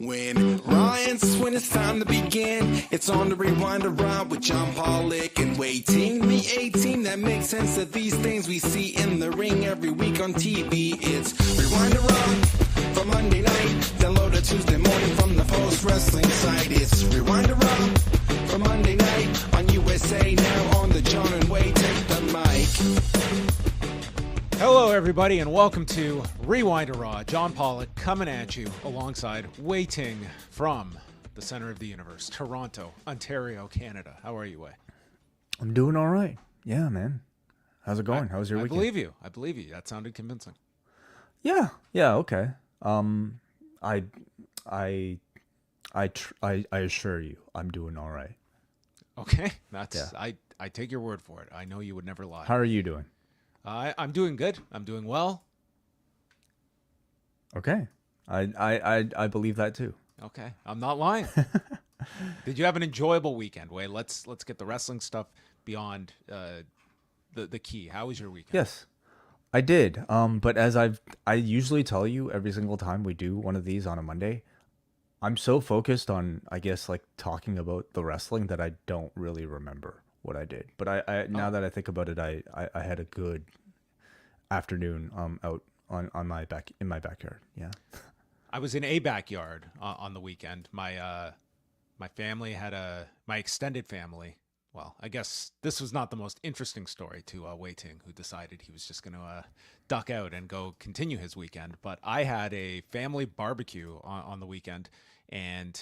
When Ryan's when it's time to begin, it's on the Rewind Around with Jon Pollock and Wai Ting. The A-Team that makes sense of these things we see in the ring every week on TV. It's Rewind Around for Monday night. Download a Tuesday morning from the Post Wrestling site. It's Rewind Around for Monday night on USA Now on the Jon and Wai Take the Mic. Hello, everybody, and welcome to Rewind Raw. Jon Pollock coming at you alongside Wai Ting from the center of the universe, Toronto, Ontario, Canada. How are you, Wai? I'm doing all right. Yeah, man. How's it going? How was your weekend? I believe you. That sounded convincing. Yeah, okay. I assure you, I'm doing all right. Okay, I take your word for it. I know you would never lie. How are you doing? I'm doing good. I'm doing well. Okay. I believe that too. Okay. I'm not lying. Did you have an enjoyable weekend, Wai? Let's get the wrestling stuff beyond the key. How was your weekend? Yes, I did. But as I usually tell you every single time we do one of these on a Monday, I'm so focused on, I guess, like talking about the wrestling that I don't really remember what I did. But I now that I think about it, I had a good afternoon out on my backyard. Yeah. I was in a backyard on the weekend. My family had my extended family. Well, I guess this was not the most interesting story to Wai Ting, who decided he was just going to duck out and go continue his weekend. But I had a family barbecue on the weekend, and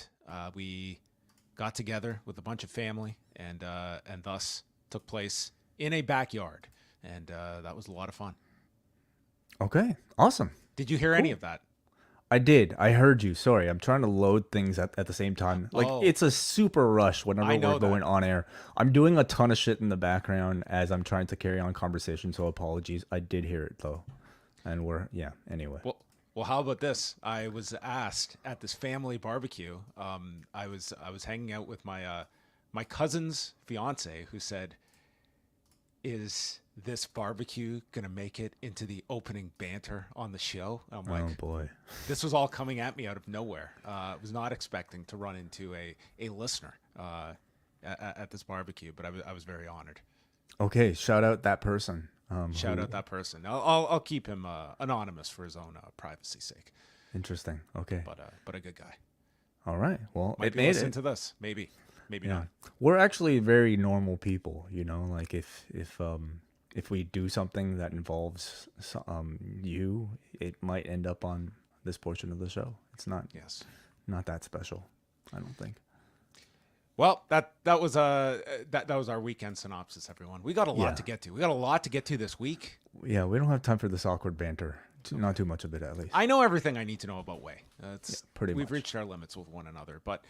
we got together with a bunch of family, and thus took place in a backyard, and that was a lot of fun. Okay, awesome. Did you hear any of that? I did. I heard you. Sorry, I'm trying to load things at the same time. Like, It's a super rush whenever we're going on air. I'm doing a ton of shit in the background as I'm trying to carry on conversation, so apologies. I did hear it, though. And anyway. Well, how about this? I was asked at this family barbecue. I was hanging out with my cousin's fiance, who said, "Is this barbecue gonna make it into the opening banter on the show?" I'm like, oh boy, this was all coming at me out of nowhere. I was not expecting to run into a listener at this barbecue, but I was very honored. Okay, shout out that person. Shout out that person. I'll keep him anonymous for his own privacy's sake. Interesting. Okay, but a good guy. All right. Well, Might be listening to this. Maybe not. We're actually very normal people, Like if we do something that involves you, it might end up on this portion of the show. It's not that special, I don't think. Well, that was our weekend synopsis, everyone. We got a lot to get to. We got a lot to get to this week. Yeah, we don't have time for this awkward banter. Not too much of it, at least. I know everything I need to know about Wai. We've reached our limits with one another, but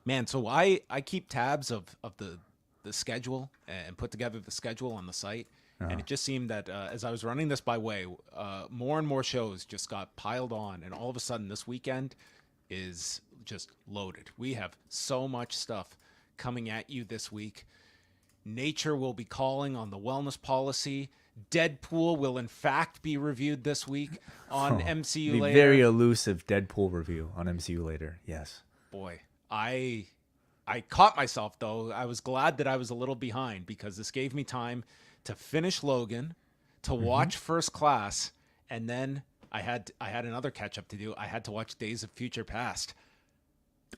man, so I keep tabs of the schedule and put together the schedule on the site, and it just seemed that as I was running this by Wai, more and more shows just got piled on, and all of a sudden this weekend is just loaded. We have so much stuff coming at you this week. Nature will be calling on the wellness policy. Deadpool will in fact be reviewed this week on MCU Later. Very elusive Deadpool review on MCU Later. Yes. Boy, I caught myself, though. I was glad that I was a little behind, because this gave me time to finish Logan, to watch First Class, and then I had another catch up to do. I had to watch Days of Future Past.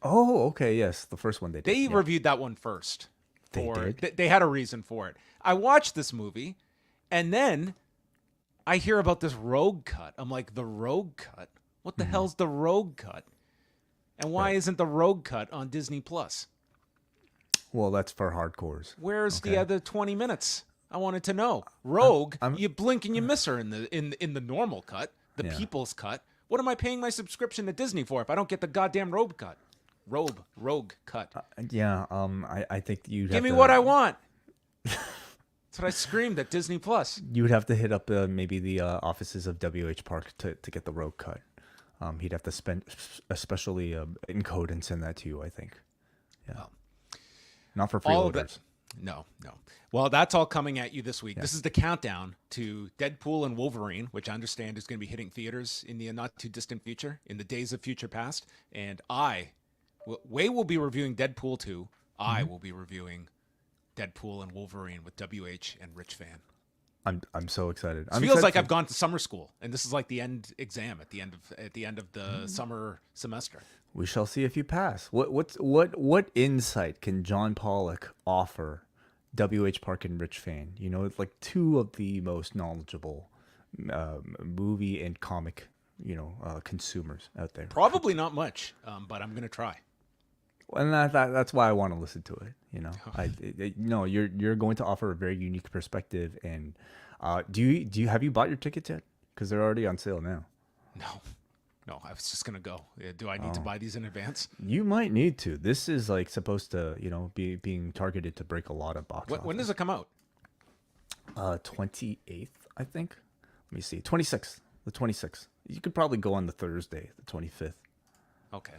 Oh, okay, yes, the first one they did. They reviewed that one first. They did? They had a reason for it. I watched this movie, and then I hear about this Rogue Cut. I'm like, the Rogue Cut? What the hell's the Rogue Cut? And why isn't the Rogue Cut on Disney Plus? Well, that's for hardcores. Where's the other 20 minutes? I wanted to know. Rogue, you blink and you miss her in the normal cut, the people's cut. What am I paying my subscription to Disney for if I don't get the goddamn Rogue Cut? Rogue Cut. I think you give me what I want. That's what I screamed at Disney Plus. You would have to hit up maybe the offices of WH Park to get the Rogue Cut. He'd have to spend especially encode and send that to you, I think. Yeah. Not for freeloaders. No. Well, that's all coming at you this week. Yeah. This is the countdown to Deadpool and Wolverine, which I understand is going to be hitting theaters in the not too distant future, in the days of future past. And Way will be reviewing Deadpool 2. I will be reviewing Deadpool and Wolverine with WH and Rich Fan. I'm so excited. It feels like I've gone to summer school, and this is like the end exam at the end of the summer semester. We shall see if you pass. What insight can John Pollock offer WH Park and Rich Fan? You know, it's like two of the most knowledgeable movie and comic, consumers out there. Probably not much, but I'm gonna try. And that's why I want to listen to it. You're going to offer a very unique perspective. And have you bought your tickets yet? Because they're already on sale now. No, I was just gonna go. Do I need to buy these in advance? You might need to. This is like supposed to, be being targeted to break a lot of box office. When does it come out? 28th, I think. Let me see. 26th. The 26th. You could probably go on the Thursday, the 25th. Okay,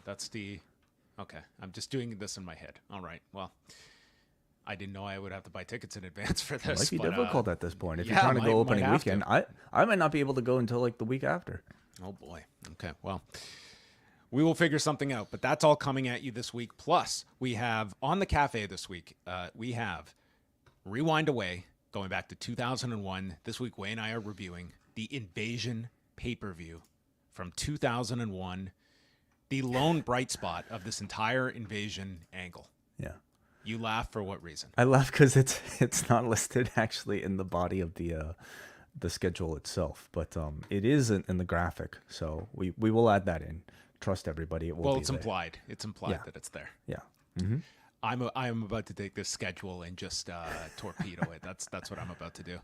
I'm just doing this in my head. All right. Well, I didn't know I would have to buy tickets in advance for this. It might be difficult at this point. If you're trying to go opening weekend, I might not be able to go until like the week after. Oh boy. Okay. Well, we will figure something out, but that's all coming at you this week. Plus, we have on the cafe this week, we have Rewind Away going back to 2001. This week, Wai and I are reviewing the Invasion pay-per-view from 2001. The lone bright spot of this entire Invasion angle. Yeah. You laugh for what reason? I laugh because it's not listed actually in the body of the schedule itself, but it is in the graphic, so we will add that in. Trust everybody, it will. Well, be it's there. implied. It's implied that it's there. Yeah. Mm-hmm. I'm about to take this schedule and just torpedo it. That's what I'm about to do.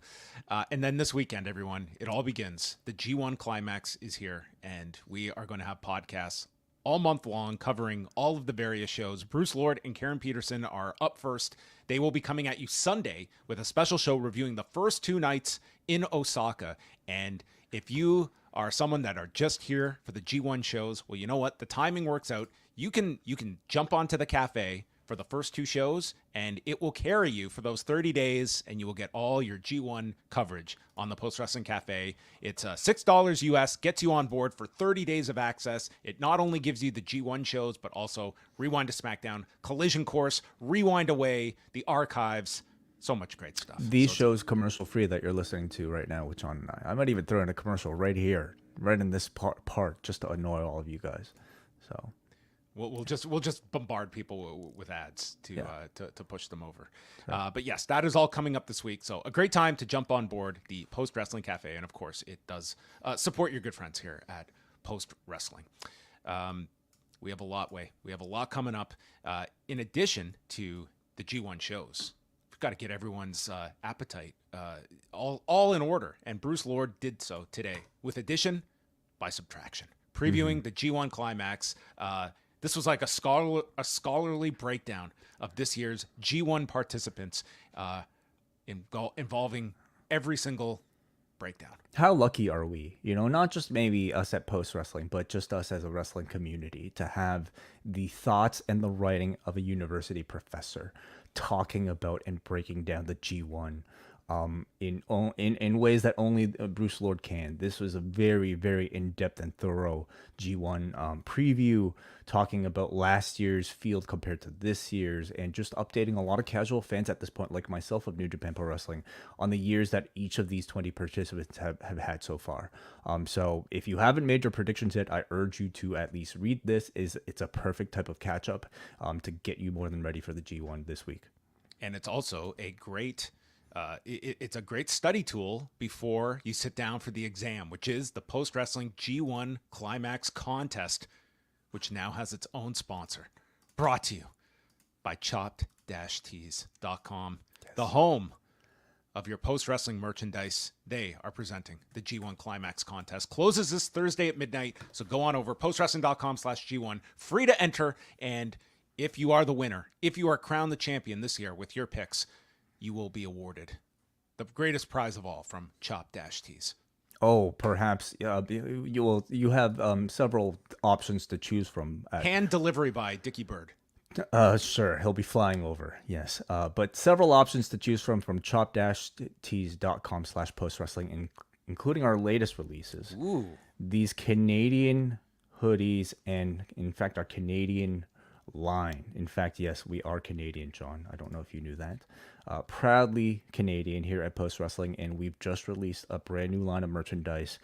And then this weekend, everyone, it all begins. The G1 Climax is here, and we are going to have podcasts all month long, covering all of the various shows. Bruce Lord and Karen Peterson are up first. They will be coming at you Sunday with a special show reviewing the first two nights in Osaka. And if you are someone that are just here for the G1 shows, well, you know what? The timing works out. You can jump onto the cafe for the first two shows, and it will carry you for those 30 days, and you will get all your G1 coverage on the Post Wrestling Cafe. It's $6 US, gets you on board for 30 days of access. It not only gives you the G1 shows, but also Rewind to SmackDown, Collision Course, Rewind Away, the archives, so much great stuff. These shows commercial free that you're listening to right now with Jon and I. I might even throw in a commercial right here, right in this part just to annoy all of you guys. So... We'll just bombard people with ads to push them over. Right. But yes, that is all coming up this week. So a great time to jump on board the Post Wrestling Cafe. And of course, it does support your good friends here at Post Wrestling. We have a lot, We have a lot coming up. In addition to the G1 shows, we've got to get everyone's appetite all in order. And Bruce Lord did so today with addition by subtraction, previewing the G1 Climax. This was like a scholarly breakdown of this year's G1 participants involving every single breakdown. How lucky are we? Not just maybe us at Post Wrestling, but just us as a wrestling community to have the thoughts and the writing of a university professor talking about and breaking down the G1 in ways that only Bruce Lord can. This was a very, very in-depth and thorough G1 preview, talking about last year's field compared to this year's, and just updating a lot of casual fans at this point, like myself of New Japan Pro Wrestling, on the years that each of these 20 participants have had so far. So if you haven't made your predictions yet, I urge you to at least read this. It's a perfect type of catch-up to get you more than ready for the G1 this week. And it's also a great... it's a great study tool before you sit down for the exam, which is the Post Wrestling G1 Climax Contest, which now has its own sponsor. Brought to you by chopped-tees.com, the home of your Post Wrestling merchandise. They are presenting the G1 Climax Contest. Closes this Thursday at midnight, so go on over, postwrestling.com/G1, free to enter. And if you are the winner, if you are crowned the champion this year with your picks, you will be awarded the greatest prize of all from Chop-Tees. Oh, perhaps you have several options to choose from. Hand delivery by Dickie Bird. Sure. He'll be flying over. Yes. But several options to choose from chop-tees.com/postwrestling, including our latest releases. Ooh. These Canadian hoodies and, in fact, our Canadian line. In fact, yes, we are Canadian, John. I don't know if you knew that. Proudly Canadian here at Post Wrestling, and we've just released a brand new line of merchandise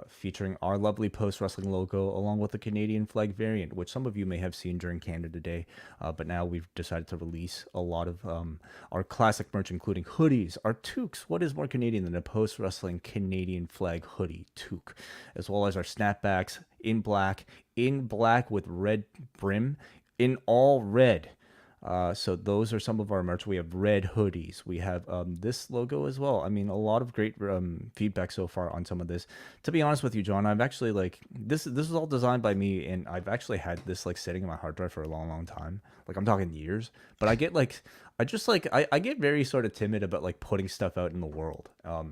featuring our lovely Post Wrestling logo along with the Canadian flag variant, which some of you may have seen during Canada Day. But now we've decided to release a lot of our classic merch, including hoodies, our toques. What is more Canadian than a Post Wrestling Canadian flag hoodie toque? As well as our snapbacks in black with red brim, in all red. So those are some of our merch. We have red hoodies. We have this logo as well. I mean, a lot of great feedback so far on some of this. To be honest with you, John, I've actually this is all designed by me, and I've actually had this sitting in my hard drive for a long time. I'm talking years. But I get I get very sort of timid about putting stuff out in the world. At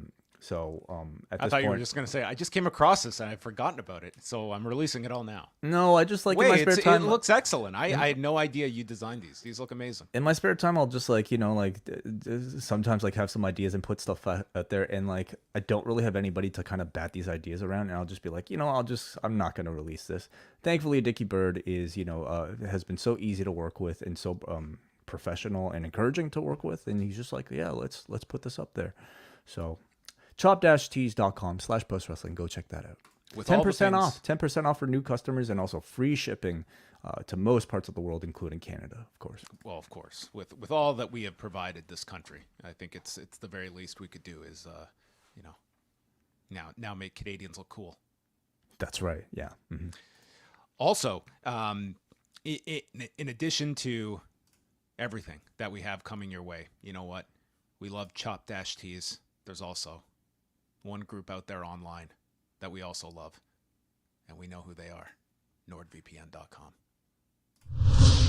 I this thought you were point, just going to say, I just came across this and I've forgotten about it. So I'm releasing it all now. no, I just in my spare time. It looks excellent. I had no idea you designed these. These look amazing. In my spare time, I'll just sometimes have some ideas and put stuff out there, and I don't really have anybody to kind of bat these ideas around, and I'll just be I'm not going to release this. Thankfully, Dickie Bird is has been so easy to work with and so professional and encouraging to work with, and he's just yeah, let's put this up there. So chop-tees.com/postwrestling. Go check that out. With 10% off. 10% off for new customers, and also free shipping to most parts of the world, including Canada, of course. Well, of course. With all that we have provided this country, I think it's the very least we could do is now make Canadians look cool. That's right. Yeah. Mm-hmm. Also, in addition to everything that we have coming your way, you know what? We love Chop-Tees. There's also one group out there online that we also love, and we know who they are, NordVPN.com.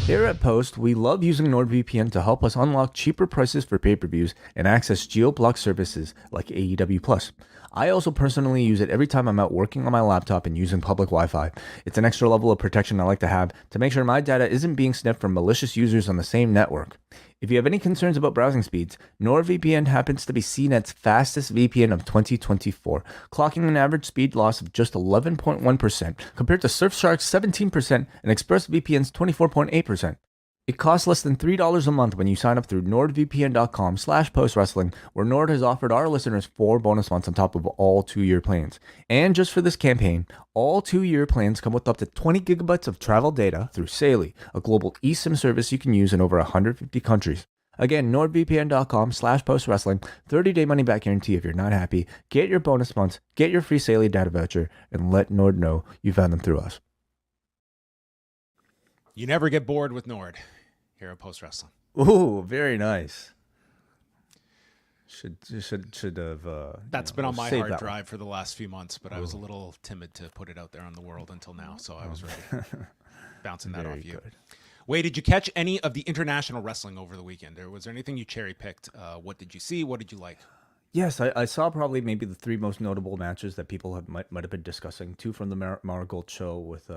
Here at Post, we love using NordVPN to help us unlock cheaper prices for pay-per-views and access geo-block services like AEW+. I also personally use it every time I'm out working on my laptop and using public Wi-Fi. It's an extra level of protection I like to have to make sure my data isn't being sniffed from malicious users on the same network. If you have any concerns about browsing speeds, NordVPN happens to be CNET's fastest VPN of 2024, clocking an average speed loss of just 11.1% compared to Surfshark's 17% and ExpressVPN's 24.8%. It costs less than $3 a month when you sign up through nordvpn.com/postwrestling, where Nord has offered our listeners 4 bonus months on top of all 2-year plans. And just for this campaign, all 2-year plans come with up to 20 gigabytes of travel data through Saley, a global eSIM service you can use in over 150 countries. Again, nordvpn.com/postwrestling, 30-day money-back guarantee if you're not happy. Get your bonus months, get your free Saley data voucher, and let Nord know you found them through us. You never get bored with Nord here at Post Wrestling. Ooh, very nice. Should have. That's been on my hard drive for the last few months, but I was a little timid to put it out there on the world until now, so I was ready. Bouncing that off you. Good. Wade, did you catch any of the international wrestling over the weekend? Or was there anything you cherry picked? What did you see? What did you like? Yes, I saw probably maybe the 3 most notable matches that people might have been discussing. 2 from the Marigold show with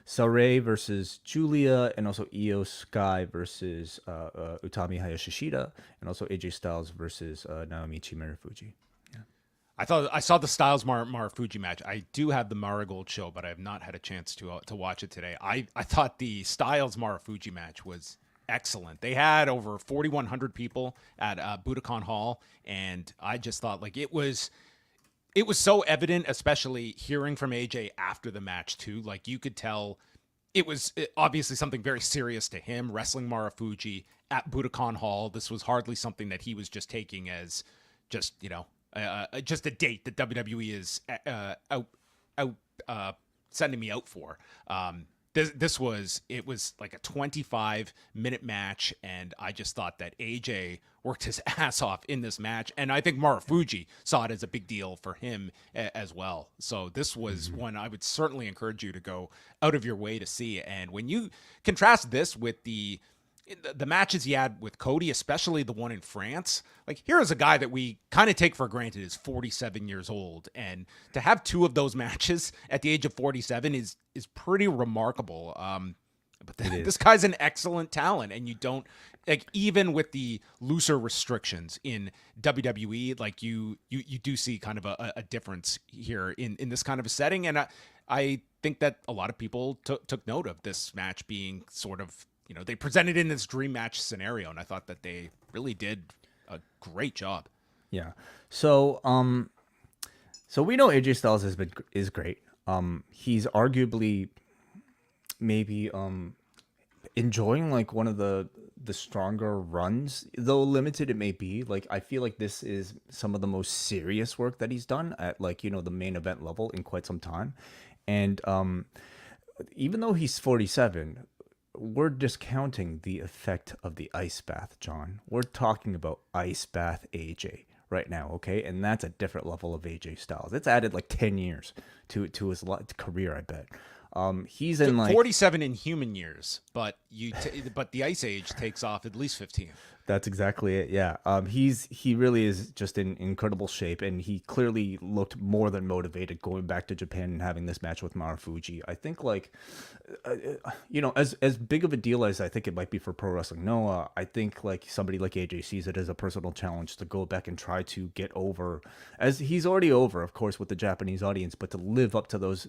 Saray versus Julia, and also Io Sky versus Utami Hayashishida, and also AJ Styles versus Naomi Chimerafuji. Yeah. I saw the Styles Marufuji match. I do have the Marigold show, but I have not had a chance to watch it today. I thought the Styles Marufuji match was excellent. They had over 4,100 people at Budokan Hall, and I just thought it was so evident, especially hearing from AJ after the match too. You could tell it was obviously something very serious to him, wrestling Marufuji at Budokan Hall. This was hardly something that he was just taking as just a date that WWE is sending me out for. It was like a 25-minute match, and I just thought that AJ worked his ass off in this match, and I think Marufuji saw it as a big deal for him as well. So this was one I would certainly encourage you to go out of your way to see. And when you contrast this with the matches he had with Cody, especially the one in France, here is a guy that we kind of take for granted is 47 years old, and to have 2 of those matches at the age of 47 is pretty remarkable. But this guy's an excellent talent, and you don't like, even with the looser restrictions in WWE, like you do see kind of a difference here in this kind of a setting. And I think that a lot of people took note of this match being sort of, they presented in this dream match scenario, and I thought that they really did a great job. Yeah. So we know AJ Styles is great. He's arguably maybe enjoying like one of the stronger runs, though limited it may be. Like, I feel like this is some of the most serious work that he's done at, like, the main event level in quite some time. And even though he's 47, we're discounting the effect of the ice bath, John. We're talking about ice bath AJ right now, okay? And that's a different level of AJ Styles. It's added like 10 years to his career, I bet. He's in like 47 in human years, but but the ice age takes off at least 15. That's exactly it. Yeah. He really is just in incredible shape, and he clearly looked more than motivated going back to Japan and having this match with Marufuji. I think, like, as big of a deal as I think it might be for Pro Wrestling Noah, I think like somebody like AJ sees it as a personal challenge to go back and try to get over, as he's already over, of course, with the Japanese audience, but to live up to those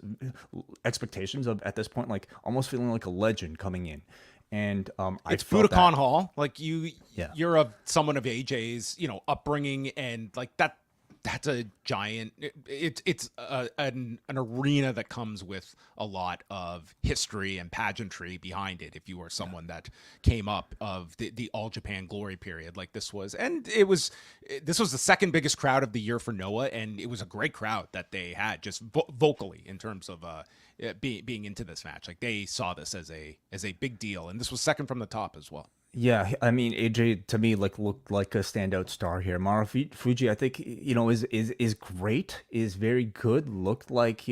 expectations of, at this point, like almost feeling like a legend coming in. And it's Budokan Hall. Like you're someone of AJ's, upbringing, and like that's a giant. It's an arena that comes with a lot of history and pageantry behind it. If you are someone that came up of the All Japan Glory period, like this was, and this was the second biggest crowd of the year for Noah, and it was a great crowd that they had just vocally in terms of being into this match. Like they saw this as a big deal, and this was second from the top as well. Yeah, I mean, AJ to me like looked like a standout star here. Marufuji, I think, is great, is very good. Looked like,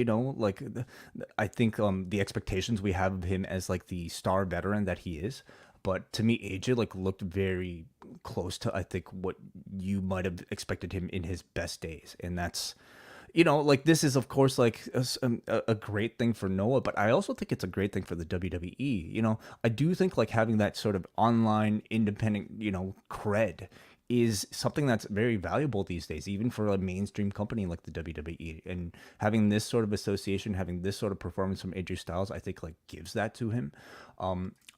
I think the expectations we have of him as like the star veteran that he is. But to me, AJ like looked very close to, I think, what you might have expected him in his best days, and that's. Like this is, of course, like a great thing for Noah, but I also think it's a great thing for the WWE. I do think like having that sort of online independent, cred is something that's very valuable these days, even for a mainstream company like the WWE. And having this sort of association, having this sort of performance from AJ Styles, I think like gives that to him.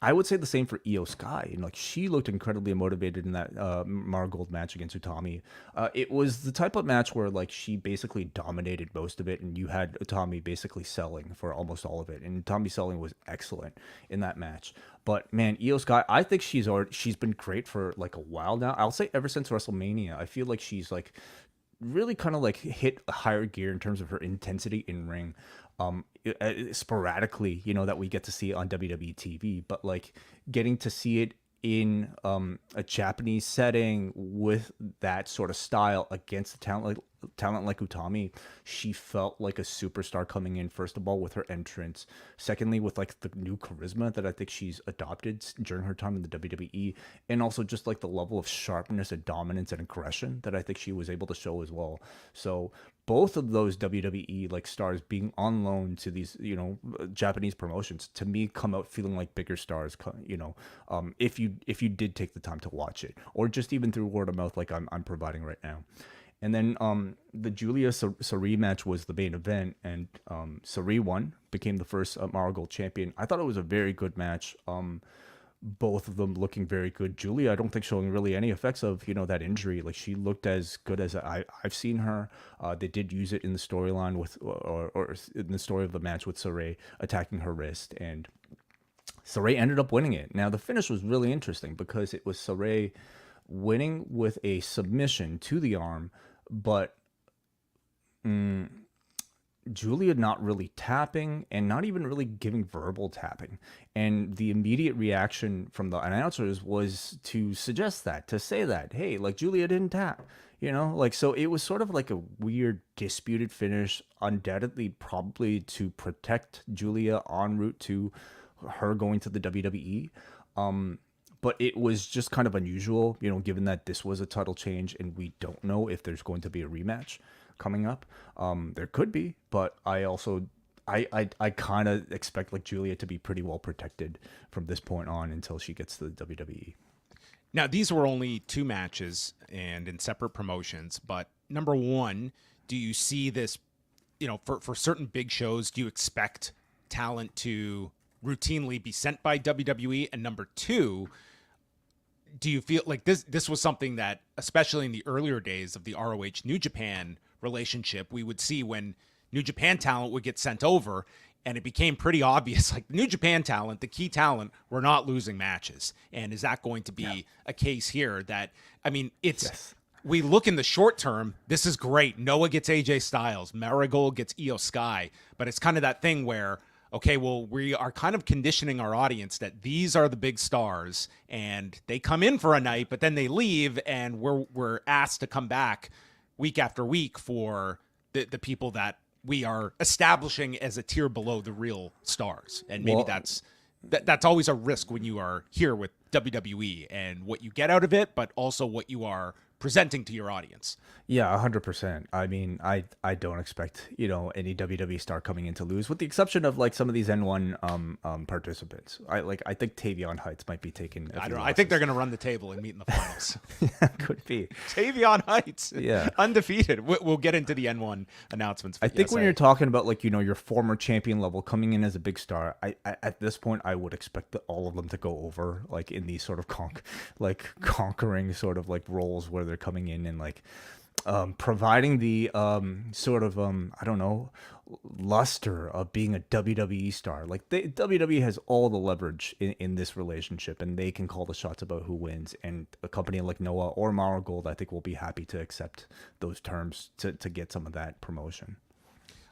I would say the same for Io Sky. Like she looked incredibly motivated in that Marigold match against Utami. It was the type of match where like she basically dominated most of it, and you had Utami basically selling for almost all of it. And Utami selling was excellent in that match. But man, Io Sky, I think she's been great for like a while now. I'll say ever since WrestleMania. I feel like she's like really kind of like hit a higher gear in terms of her intensity in ring. Sporadically, that we get to see on WWE TV, but like getting to see it in a Japanese setting with that sort of style against a talent like Utami, she felt like a superstar coming in, first of all, with her entrance. Secondly, with like the new charisma that I think she's adopted during her time in the WWE, and also just like the level of sharpness and dominance and aggression that I think she was able to show as well. So both of those WWE like stars being on loan to these, Japanese promotions, to me come out feeling like bigger stars, if you did take the time to watch it, or just even through word of mouth like I'm providing right now. And then the Julia Sarii match was the main event, and Sarii won, became the first Marigold champion. I thought it was a very good match. Both of them looking very good. Julia, I don't think showing really any effects of that injury. Like she looked as good as I've seen her. They did use it in the storyline with or in the story of the match with Sarii attacking her wrist, and Sarii ended up winning it. Now the finish was really interesting because it was Sarii winning with a submission to the arm, but Julia not really tapping and not even really giving verbal tapping. And the immediate reaction from the announcers was to suggest that, to say that, hey, like Julia didn't tap, so it was sort of like a weird disputed finish, undoubtedly probably to protect Julia en route to her going to the WWE. But it was just kind of unusual, given that this was a title change and we don't know if there's going to be a rematch coming up. There could be, but I also I kind of expect like Julia to be pretty well protected from this point on until she gets to the WWE. Now, these were only 2 matches and in separate promotions, but number one, do you see this, for certain big shows, do you expect talent to routinely be sent by WWE? And number two, do you feel like this was something that, especially in the earlier days of the ROH New Japan relationship, we would see when New Japan talent would get sent over, and it became pretty obvious, like New Japan talent, the key talent, were not losing matches. And is that going to be a case here that, we look in the short term, this is great. Noah gets AJ Styles, Marigold gets Io Sky, but it's kind of that thing where, okay, well, we are kind of conditioning our audience that these are the big stars and they come in for a night, but then they leave and we're asked to come back week after week for the people that we are establishing as a tier below the real stars. And maybe that's always a risk when you are here with WWE and what you get out of it, but also what you are presenting to your audience. Yeah, 100%. I mean, I don't expect, any WWE star coming in to lose, with the exception of like some of these N1 participants. I think Tavion Heights might be taking. I don't know. I think they're going to run the table and meet in the finals. Yeah, could be. Tavion Heights, yeah, undefeated. We'll get into the N1 announcements. I think when you're talking about like your former champion level coming in as a big star, I at this point I would expect all of them to go over like in these sort of conquering sort of like roles where they're coming in and like providing the sort of I don't know, luster of being a WWE star. Like WWE has all the leverage in this relationship, and they can call the shots about who wins. And a company like Noah or Marigold, I think, will be happy to accept those terms to get some of that promotion.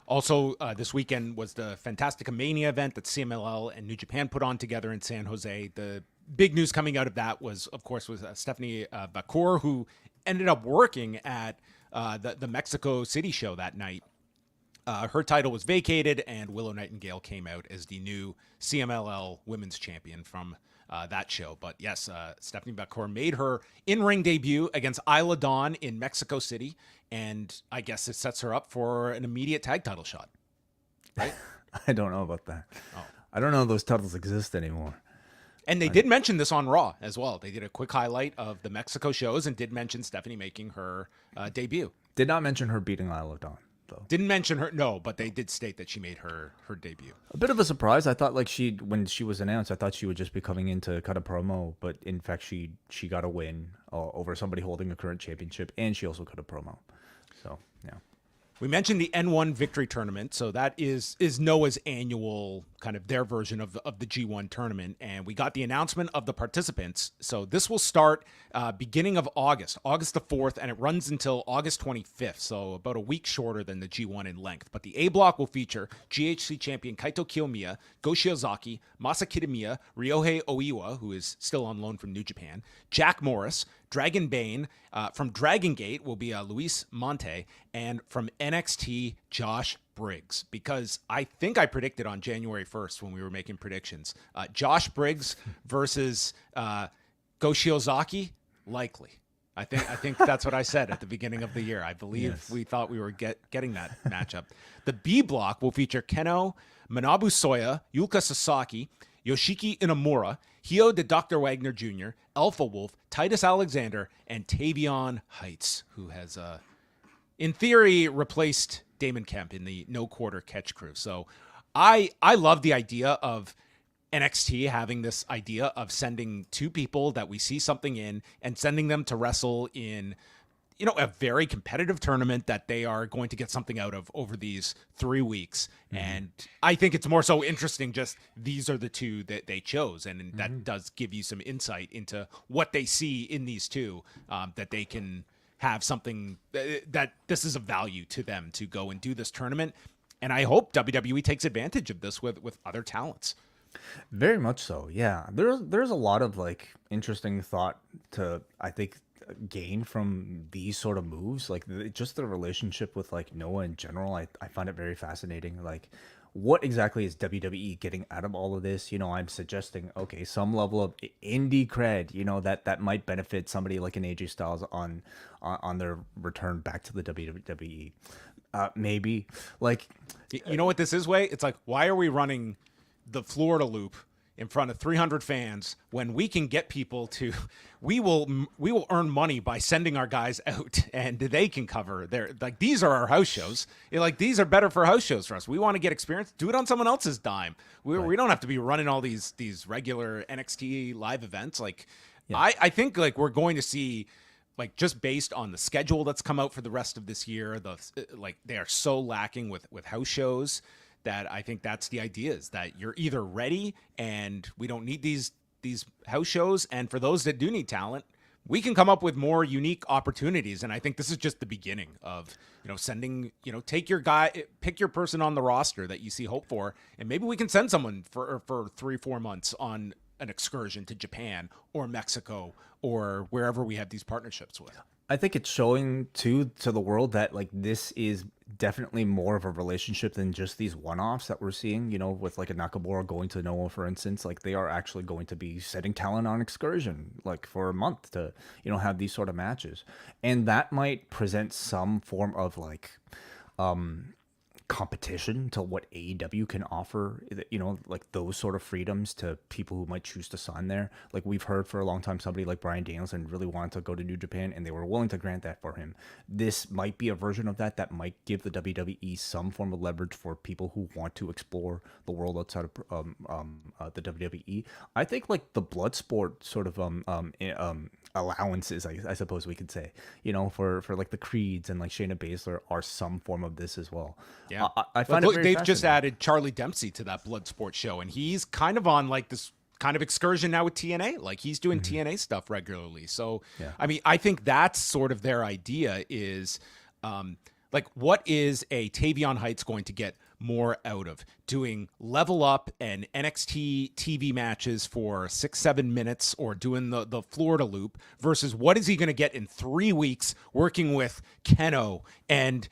Also, this weekend was the Fantastica Mania event that CMLL and New Japan put on together in San Jose. The big news coming out of that was Stephanie Bakur, who ended up working at the Mexico City show that night. Her title was vacated, and Willow Nightingale came out as the new CMLL Women's Champion from that show. But yes, Stephanie Bakur made her in-ring debut against Isla Dawn in Mexico City, and I guess it sets her up for an immediate tag title shot. Right? I don't know about that. Oh. I don't know if those titles exist anymore. And they did mention this on Raw as well. They did a quick highlight of the Mexico shows and did mention Stephanie making her debut. Did not mention her beating Isla Dawn, though. Didn't mention her, no, but they did state that she made her debut. A bit of a surprise. I thought like when she was announced, I thought she would just be coming in to cut a promo, but in fact she got a win over somebody holding a current championship, and she also cut a promo. So, yeah. We mentioned the N1 Victory Tournament, so that is Noah's annual kind of their version of the G1 tournament, and we got the announcement of the participants. So this will start beginning of August the 4th, and it runs until August 25th, so about a week shorter than the G1 in length. But the A block will feature GHC champion Kaito Kiyomiya, Go Shiozaki, Masa Kitamiya, Ryohei Oiwa, who is still on loan from New Japan, Jack Morris, Dragon Bane, from Dragon Gate will be Luis Monte, and from NXT, Josh Briggs. Because I think I predicted on January 1st when we were making predictions, Josh Briggs versus Go Shiozaki, likely. I think that's what I said at the beginning of the year. I believe we thought we were getting that matchup. The B block will feature Keno, Manabu Soya, Yuka Sasaki, Yoshiki Inamura, Hio de Dr. Wagner Jr., Alpha Wolf, Titus Alexander, and Tavion Heights, who has, in theory, replaced Damon Kemp in the no quarter catch crew. So I love the idea of NXT having this idea of sending 2 people that we see something in and sending them to wrestle in, a very competitive tournament that they are going to get something out of over these 3 weeks. Mm-hmm. And I think it's more so interesting just these are the 2 that they chose. And that does give you some insight into what they see in these 2, that they can have something that this is of value to them to go and do this tournament. And I hope WWE takes advantage of this with other talents. Very much so. Yeah. There's a lot of like interesting thought to, I think, gain from these sort of moves. Like just the relationship with like Noah in general, I find it very fascinating. Like what exactly is WWE getting out of all of this? I'm suggesting, okay, some level of indie cred, that might benefit somebody like an AJ Styles on their return back to the WWE. Maybe. Like, you know what this is, Way? It's like, why are we running the Florida loop in front of 300 fans when we can get people to, we will earn money by sending our guys out and they can cover their, like, these are our house shows. Like, these are better for house shows for us. We want to get experience. Do it on someone else's dime. We don't have to be running all these regular NXT live events. Like, I think like we're going to see, like, just based on the schedule that's come out for the rest of this year, they are so lacking with house shows that I think that's the idea, is that you're either ready and we don't need these house shows, and for those that do need talent, we can come up with more unique opportunities. And I think this is just the beginning of, sending, take your guy, pick your person on the roster that you see hope for, and maybe we can send someone for 3-4 months on an excursion to Japan or Mexico or wherever we have these partnerships with. I think it's showing to the world that, like, this is definitely more of a relationship than just these one-offs that we're seeing, with like a Nakamura going to Noah, for instance. Like, they are actually going to be sending talent on excursion, like, for a month to, have these sort of matches. And that might present some form of, like, competition to what AEW can offer, like those sort of freedoms to people who might choose to sign there. Like, we've heard for a long time somebody like Bryan Danielson really wanted to go to New Japan, and they were willing to grant that for him. This might be a version of that might give the WWE some form of leverage for people who want to explore the world outside of the WWE. I think, like, the Bloodsport sort of allowances, I suppose we could say, for like the Creeds and like Shayna Baszler are some form of this as well. Yeah, I find it very they've just added Charlie Dempsey to that Bloodsport show, and he's kind of on like this kind of excursion now with TNA. Like, he's doing TNA stuff regularly. So, I mean, I think that's sort of their idea is, like, what is a Tavion Heights going to get more out of doing Level Up and NXT TV matches for 6-7 minutes, or doing the Florida loop, versus what is he going to get in 3 weeks working with Keno and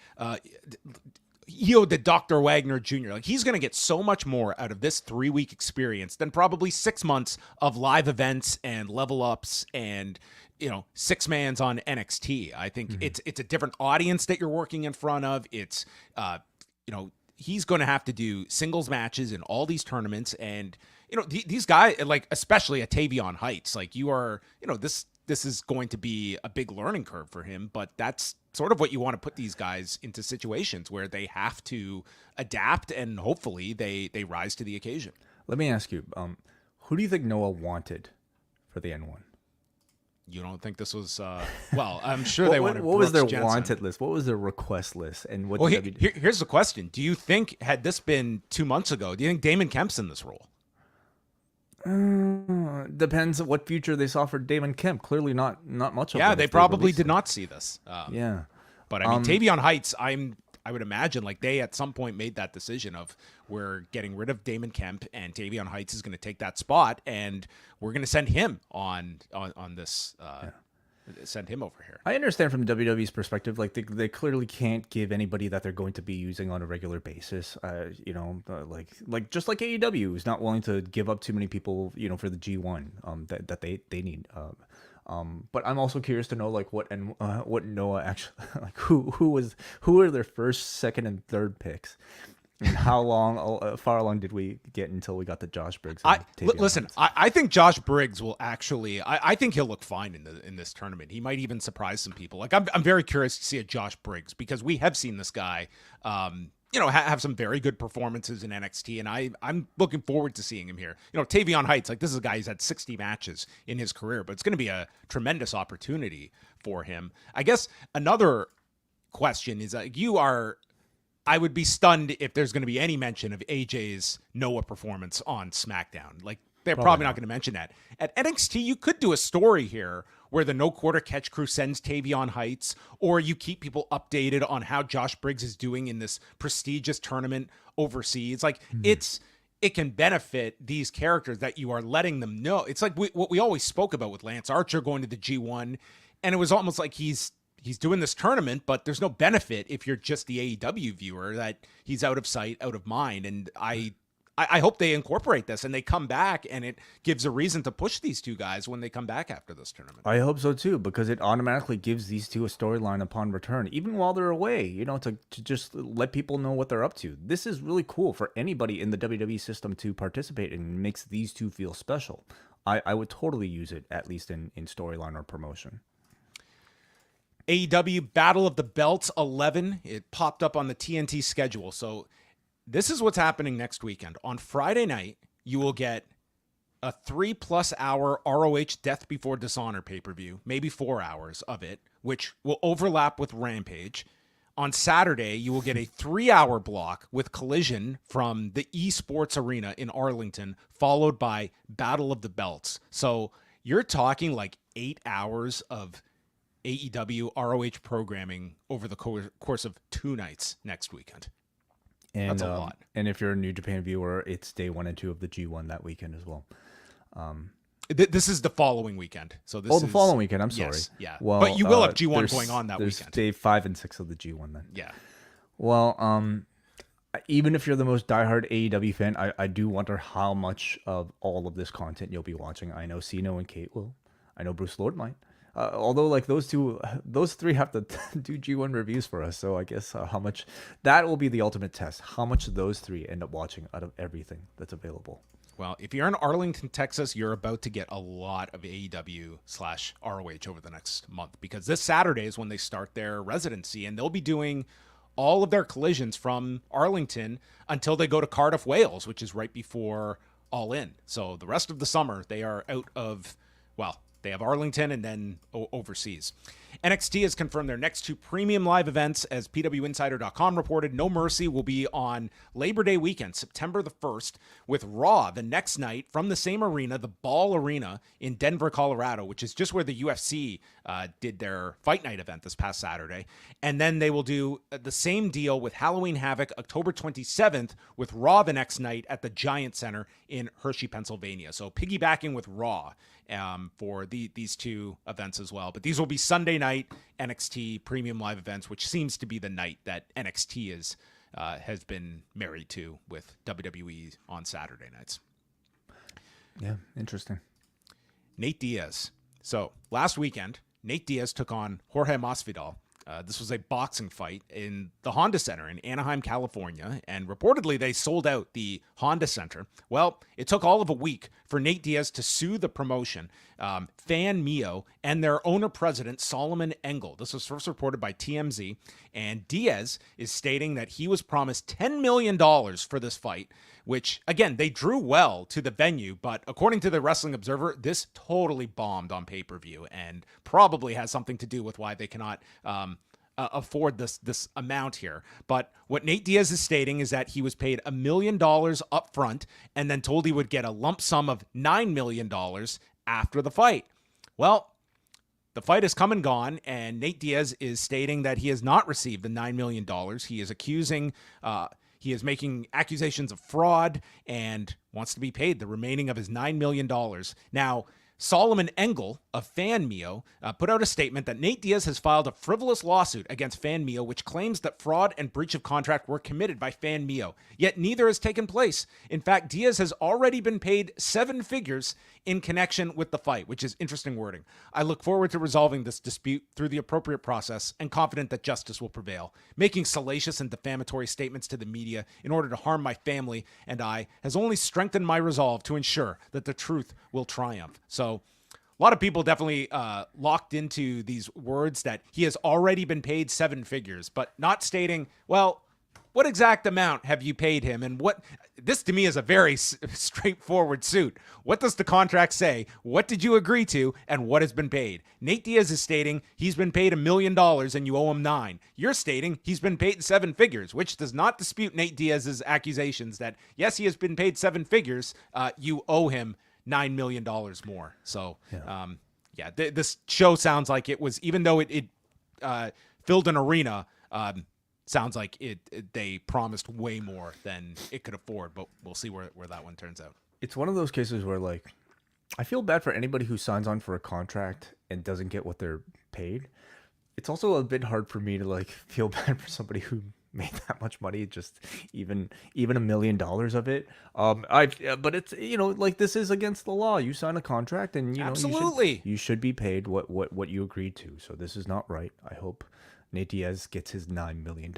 the Dr. Wagner Jr. Like, he's going to get so much more out of this 3-week experience than probably 6 months of live events and level ups and, 6-mans on NXT. I think it's a different audience that you're working in front of. It's, he's going to have to do singles matches in all these tournaments. And, these guys, like, especially at Tavion Heights, like, you are, this is going to be a big learning curve for him, but that's sort of what you want to put these guys into situations where they have to adapt, and hopefully they rise to the occasion. Let me ask you, who do you think Noah wanted for the N1? You don't think this was, well, I'm sure they wanted What was their Jensen. wanted list? What was their request list? And what? Well, here's the question. Do you think, had this been 2 months ago, do you think Damon Kemp's in this role? Depends what future they saw for Damon Kemp. Clearly not much of it. Yeah, they probably did not see this. Yeah. But I mean, Tavion Heights, I would imagine, like, they at some point made that decision of, we're getting rid of Damon Kemp, and Tavion Heights is going to take that spot, and we're going to send him on this. Send him over here. I understand from WWE's perspective, like, they clearly can't give anybody that they're going to be using on a regular basis. Like just like AEW is not willing to give up too many people, for the G1 that they need. But I'm also curious to know, like, what Noah actually, like, who are their first, second, and third picks, and how far along did we get until we got the Josh Briggs? Listen, I think Josh Briggs will actually, I think he'll look fine in this tournament. He might even surprise some people. Like, I'm very curious to see a Josh Briggs, because we have seen this guy, have some very good performances in NXT, and I'm looking forward to seeing him here. Tavion Heights, like, this is a guy who's had 60 matches in his career, but it's going to be a tremendous opportunity for him. I guess another question is, I would be stunned if there's going to be any mention of AJ's Noah performance on SmackDown. Like, they're probably not going to mention that. At NXT, you could do a story here where the No Quarter Catch crew sends Tavion Heights, or you keep people updated on how Josh Briggs is doing in this prestigious tournament overseas. Like, it can benefit these characters that you are letting them know. It's like what we always spoke about with Lance Archer going to the G1, and it was almost like he's doing this tournament, but there's no benefit if you're just the AEW viewer, that he's out of sight, out of mind. And I I hope they incorporate this and they come back and it gives a reason to push these two guys when they come back after this tournament. I hope so too, because it automatically gives these two a storyline upon return, even while they're away, to just let people know what they're up to. This is really cool for anybody in the WWE system to participate in, and makes these two feel special. I would totally use it, at least in storyline or promotion. AEW Battle of the Belts 11, it popped up on the TNT schedule. So this is what's happening next weekend. On Friday night, you will get a 3+ hour ROH Death Before Dishonor pay-per-view, maybe 4 hours of it, which will overlap with Rampage. On Saturday, you will get a 3-hour block with Collision from the Esports Arena in Arlington, followed by Battle of the Belts. So you're talking like 8 hours of AEW ROH programming over the course of 2 nights next weekend. And, that's a lot. And if you're a New Japan viewer, it's day 1 and 2 of the G1 that weekend as well. This is the following weekend. So this the following weekend. I'm sorry. Yes, yeah. Well, but you will have G1 going on that there's weekend. Day 5 and 6 of the G1 then. Yeah. Well, even if you're the most diehard AEW fan, I do wonder how much of all of this content you'll be watching. I know Cena and Kate will. I know Bruce Lord might. Although, like, those three have to do G1 reviews for us, so I guess how much that will be the ultimate test. How much those three end up watching out of everything that's available. Well, if you're in Arlington, Texas, you're about to get a lot of AEW/ROH over the next month, because this Saturday is when they start their residency, and they'll be doing all of their collisions from Arlington until they go to Cardiff, Wales, which is right before All In. So the rest of the summer, they are out of, well, they have Arlington and then overseas. NXT has confirmed their next 2 premium live events. As PWInsider.com reported, No Mercy will be on Labor Day weekend, September the 1st, with Raw the next night from the same arena, the Ball Arena in Denver, Colorado, which is just where the UFC did their Fight Night event this past Saturday. And then they will do the same deal with Halloween Havoc, October 27th, with Raw the next night at the Giant Center in Hershey, Pennsylvania. So piggybacking with Raw for these 2 events as well. But these will be Sunday night NXT premium live events, which seems to be the night that NXT has been married to with WWE on Saturday nights. Yeah, interesting. Nate Diaz. So last weekend, Nate Diaz took on Jorge Masvidal. This was a boxing fight in the Honda Center in Anaheim, California, and reportedly they sold out the Honda Center. Well, it took all of a week for Nate Diaz to sue the promotion, Fan Mio, and their owner-president, Solomon Engel. This was first reported by TMZ, and Diaz is stating that he was promised $10 million for this fight, which, again, they drew well to the venue, but according to the Wrestling Observer, this totally bombed on pay-per-view and probably has something to do with why they cannot afford this amount here. But what Nate Diaz is stating is that he was paid $1 million up front and then told he would get a lump sum of $9 million after the fight. Well, the fight has come and gone, and Nate Diaz is stating that he has not received the $9 million. He is accusing... He is making accusations of fraud and wants to be paid the remaining of his $9 million. Now, Solomon Engel of Fan Mio put out a statement that Nate Diaz has filed a frivolous lawsuit against Fan Mio, which claims that fraud and breach of contract were committed by Fan Mio, yet neither has taken place. In fact, Diaz has already been paid 7 figures in connection with the fight, which is interesting wording. I look forward to resolving this dispute through the appropriate process and confident that justice will prevail. Making salacious and defamatory statements to the media in order to harm my family and I has only strengthened my resolve to ensure that the truth will triumph. So a lot of people definitely locked into these words that he has already been paid 7 figures, but not stating, well, what exact amount have you paid him? And what this to me is a very straightforward suit. What does the contract say? What did you agree to? And what has been paid? Nate Diaz is stating he's been paid $1 million and you owe him $9 million. You're stating he's been paid 7 figures, which does not dispute Nate Diaz's accusations that, yes, he has been paid 7 figures. You owe him $9 million more. So, this show sounds like it was, even though it filled an arena, sounds like they promised way more than it could afford, but we'll see where that one turns out. It's one of those cases where, like, I feel bad for anybody who signs on for a contract and doesn't get what they're paid. It's also a bit hard for me to, like, feel bad for somebody who made that much money, just even $1 million of it. But it's, like, this is against the law. You sign a contract, and absolutely you should be paid what you agreed to. So this is not right. I hope Nate Diaz gets his $9 million.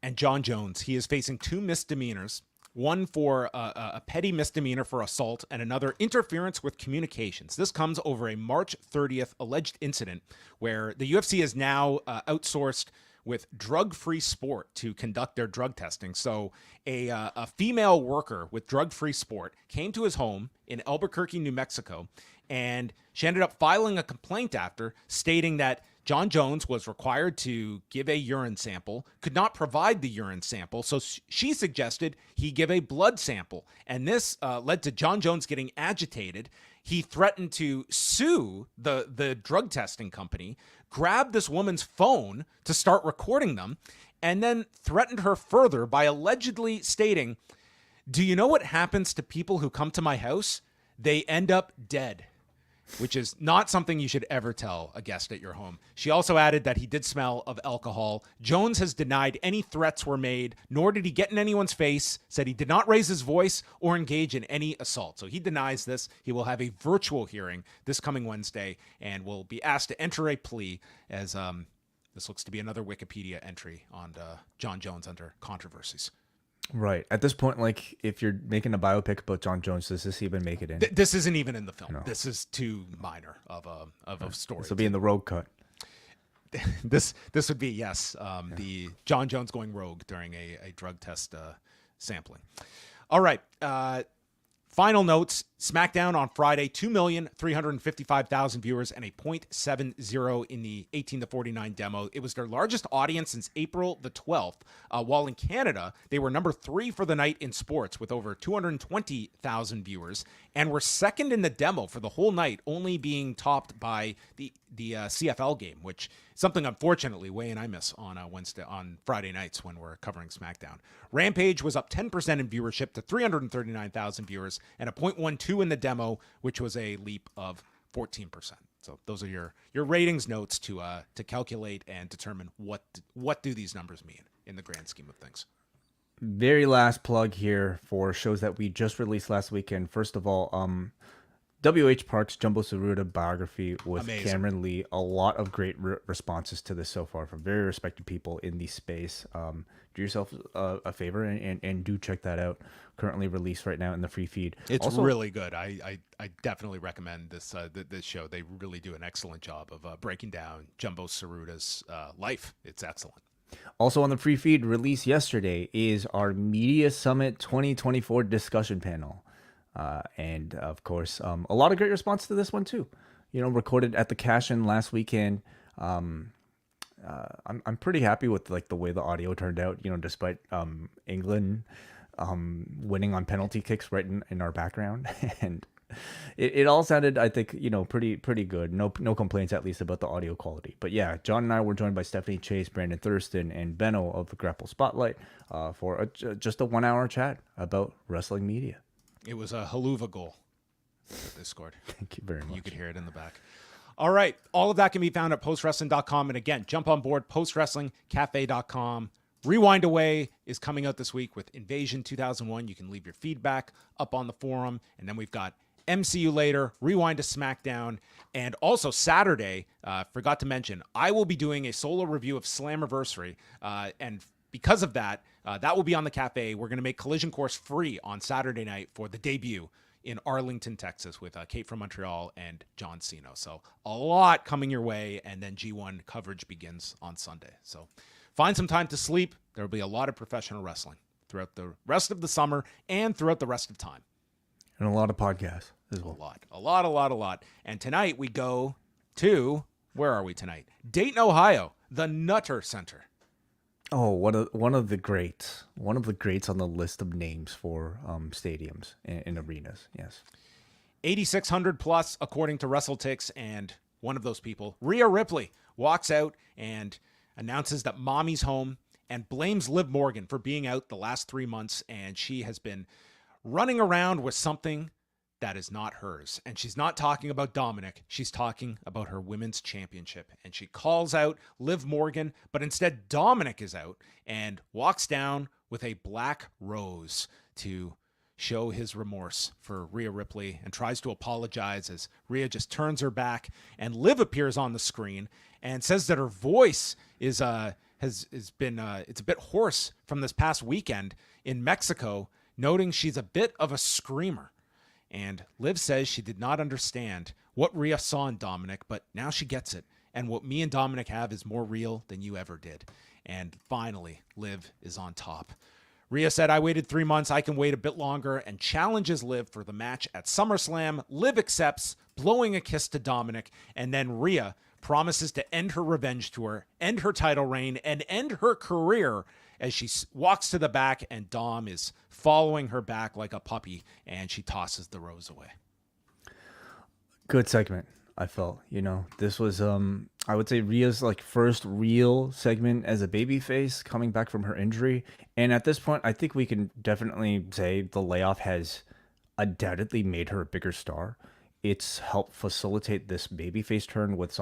And Jon Jones, he is facing 2 misdemeanors. One for a petty misdemeanor for assault and another interference with communications. This comes over a March 30th alleged incident where the UFC is now outsourced with drug-free sport to conduct their drug testing. So a female worker with drug-free sport came to his home in Albuquerque, New Mexico, and she ended up filing a complaint after, stating that Jon Jones was required to give a urine sample, could not provide the urine sample, so she suggested he give a blood sample. And this led to Jon Jones getting agitated. He threatened to sue the drug testing company, grabbed this woman's phone to start recording them, and then threatened her further by allegedly stating, "Do you know what happens to people who come to my house? They end up dead." Which is not something you should ever tell a guest at your home. She also added that he did smell of alcohol. Jones has denied any threats were made, nor did he get in anyone's face, said he did not raise his voice or engage in any assault. So he denies this. He will have a virtual hearing this coming Wednesday and will be asked to enter a plea, as this looks to be another Wikipedia entry on Jon Jones under controversies. Right. At this point, like, if you're making a biopic about Jon Jones, does this even make it in? This isn't even in the film. No. This is too minor of a story. This will be in the rogue cut. This would be, yes, the Jon Jones going rogue during a drug test sampling. All right. Final notes, SmackDown on Friday, 2,355,000 viewers and a 0.70 in the 18 to 49 demo. It was their largest audience since April the 12th, while in Canada, they were number 3 for the night in sports with over 220,000 viewers and were second in the demo for the whole night, only being topped by the CFL game, which is something, unfortunately, Wai and I miss on Friday nights when we're covering SmackDown. Rampage was up 10% in viewership to 339,000 viewers and a 0.12 in the demo, which was a leap of 14%. So those are your ratings notes to calculate and determine what do these numbers mean in the grand scheme of things. Very last plug here for shows that we just released last weekend. First of all, W.H. Park's Jumbo Tsuruta biography with Amazing. Cameron Lee. A lot of great responses to this so far from very respected people in the space. Do yourself a favor and do check that out. Currently released right now in the free feed. It's also really good. I definitely recommend this show. They really do an excellent job of breaking down Jumbo Tsuruta's life. It's excellent. Also on the free feed, released yesterday, is our Media Summit 2024 discussion panel. And of course, a lot of great response to this one too. Recorded at the Cash-In last weekend. I'm pretty happy with like the way the audio turned out. Despite England winning on penalty kicks right in our background, and it all sounded, I think, pretty good. No complaints, at least, about the audio quality. But yeah, John and I were joined by Stephanie Chase, Brandon Thurston, and Benno of the Grapple Spotlight for just a 1 hour chat about wrestling media. It was a haluva goal that they scored. Thank you very much. You could hear it in the back. All right. All of that can be found at postwrestling.com. And again, jump on board postwrestlingcafe.com. Rewind Away is coming out this week with Invasion 2001. You can leave your feedback up on the forum. And then we've got MCU later, Rewind to SmackDown. And also Saturday, forgot to mention, I will be doing a solo review of Slammiversary. And because of that, that will be on the cafe. We're going to make Collision Course free on Saturday night for the debut in Arlington, Texas, with Kate from Montreal and John Cena. So a lot coming your way, and then G1 coverage begins on Sunday. So find some time to sleep. There will be a lot of professional wrestling throughout the rest of the summer and throughout the rest of time. And a lot of podcasts as well. A lot. And tonight we go to, where are we tonight? Dayton, Ohio, the Nutter Center. Oh, one of the greats on the list of names for stadiums and arenas. Yes, 8,600 plus according to WrestleTix, and one of those people, Rhea Ripley, walks out and announces that Mami's home and blames Liv Morgan for being out the last 3 months, and she has been running around with something that is not hers. And she's not talking about Dominic. She's talking about her women's championship. And she calls out Liv Morgan, but instead Dominic is out and walks down with a black rose to show his remorse for Rhea Ripley and tries to apologize as Rhea just turns her back, and Liv appears on the screen and says that her voice is has been it's a bit hoarse from this past weekend in Mexico, noting she's a bit of a screamer. And Liv says she did not understand what Rhea saw in Dominic, but now she gets it. And what me and Dominic have is more real than you ever did. And finally, Liv is on top. Rhea said, I waited 3 months. I can wait a bit longer, and challenges Liv for the match at SummerSlam. Liv accepts, blowing a kiss to Dominic. And then Rhea promises to end her revenge tour, end her title reign, and end her career as she walks to the back, and Dom is following her back like a puppy, and she tosses the rose away. Good segment, I felt. This was I would say Rhea's first real segment as a babyface coming back from her injury. And at this point, I think we can definitely say the layoff has undoubtedly made her a bigger star. It's helped facilitate this babyface turn with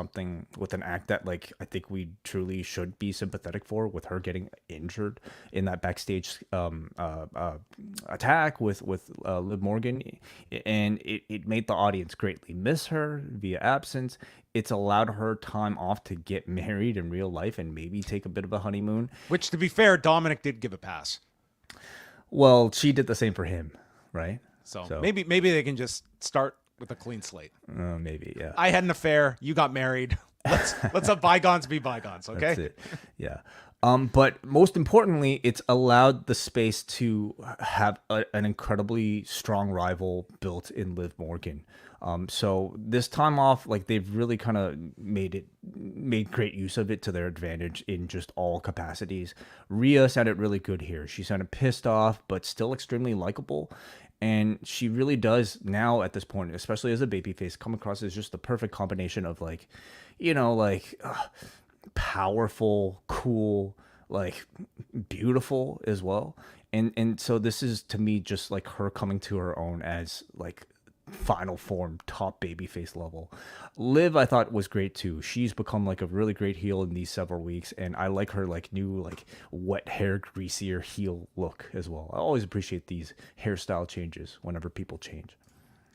an act that I think we truly should be sympathetic for, with her getting injured in that backstage attack with Liv Morgan, and it made the audience greatly miss her via absence. It's allowed her time off to get married in real life and maybe take a bit of a honeymoon. Which, to be fair, Dominic did give a pass. Well, she did the same for him, right? So maybe they can just start with a clean slate. Maybe, yeah. I had an affair. You got married. Let's have bygones be bygones, okay? That's it. Yeah. But most importantly, it's allowed the space to have an incredibly strong rival built in Liv Morgan. So this time off, they've really kind of made great use of it to their advantage in just all capacities. Rhea sounded really good here. She sounded pissed off, but still extremely likable. And she really does now at this point, especially as a babyface, come across as just the perfect combination of powerful, cool, beautiful as well. And so this is, to me, just her coming to her own as final form top babyface level. Liv, I thought, was great too. She's become a really great heel in these several weeks, and I like her new wet hair, greasier heel look as well. I always appreciate these hairstyle changes whenever people change.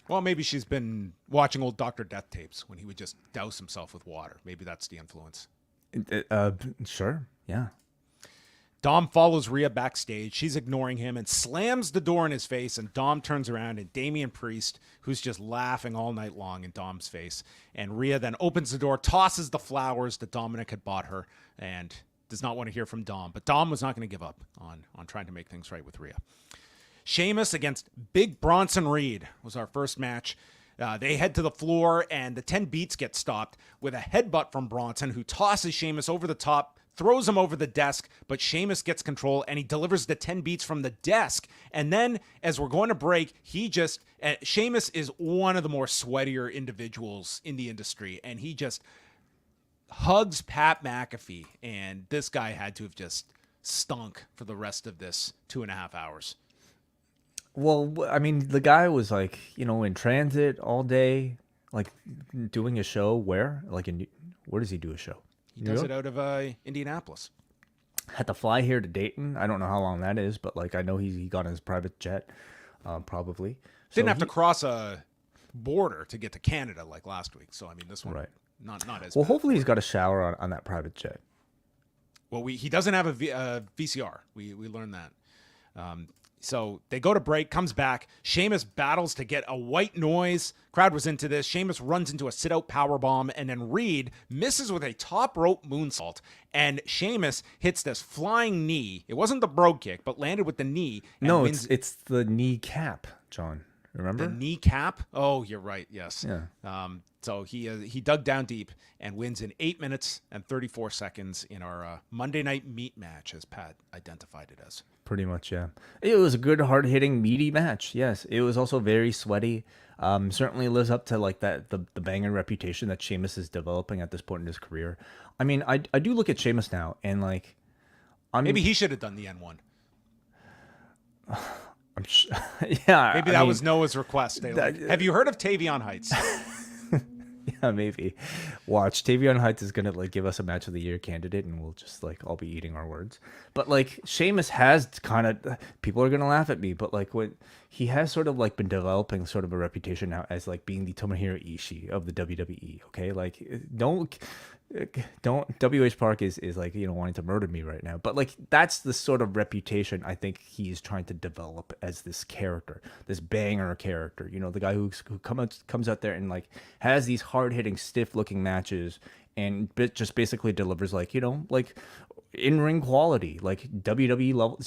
Well, maybe she's been watching old Dr. Death tapes when he would just douse himself with water. Maybe that's the influence. Sure, yeah. Dom follows Rhea backstage. She's ignoring him and slams the door in his face, and Dom turns around, and Damian Priest, who's just laughing all night long in Dom's face. And Rhea then opens the door, tosses the flowers that Dominic had bought her, and does not want to hear from Dom. But Dom was not going to give up on trying to make things right with Rhea. Sheamus against Big Bronson Reed was our first match. They head to the floor, and the 10 beats get stopped with a headbutt from Bronson, who tosses Sheamus over the top, throws him over the desk, but Sheamus gets control, and he delivers the 10 beats from the desk. And then, as we're going to break, Sheamus is one of the more sweatier individuals in the industry, and he just hugs Pat McAfee, and this guy had to have just stunk for the rest of this 2.5 hours. Well, I mean, the guy was in transit all day, doing a show where? Where does he do a show? He does it out of Indianapolis. Had to fly here to Dayton. I don't know how long that is, but I know he got in his private jet, probably. Didn't have to cross a border to get to Canada like last week. So I mean, this one, right? Not as well. bad. Hopefully, he's got a shower on that private jet. Well, he doesn't have a VCR. We learned that. So they go to break, comes back. Sheamus battles to get a white noise. Crowd was into this. Sheamus runs into a sit-out powerbomb, and then Reed misses with a top rope moonsault. And Sheamus hits this flying knee. It wasn't the brogue kick, but landed with the knee. And no, it's the knee cap, John. Remember? The knee cap? Oh, you're right. Yes. Yeah. So he dug down deep and wins in 8 minutes and 34 seconds in our Monday Night Meat match, as Pat identified it as. Pretty much, yeah. It was a good, hard-hitting, meaty match. Yes, it was also very sweaty. Certainly lives up to the banging reputation that Sheamus is developing at this point in his career. I mean, I do look at Sheamus now, and maybe he should have done the N1. Yeah. Maybe that was Noah's request. Have you heard of Tavion Heights? Yeah, maybe. Watch, Tavion Heights is gonna like give us a match of the year candidate, and we'll just like all be eating our words. But like Sheamus has kind of, people are gonna laugh at me, but like when he has sort of like been developing sort of a reputation now as like being the Tomohiro Ishii of the WWE. Okay, like don't WH Park is like, you know, wanting to murder me right now, but like that's the sort of reputation I think he's trying to develop as this character, this banger character, you know, the guy who comes out there and like has these hard-hitting, stiff-looking matches and just basically delivers like, you know, like in-ring quality, like WWE level,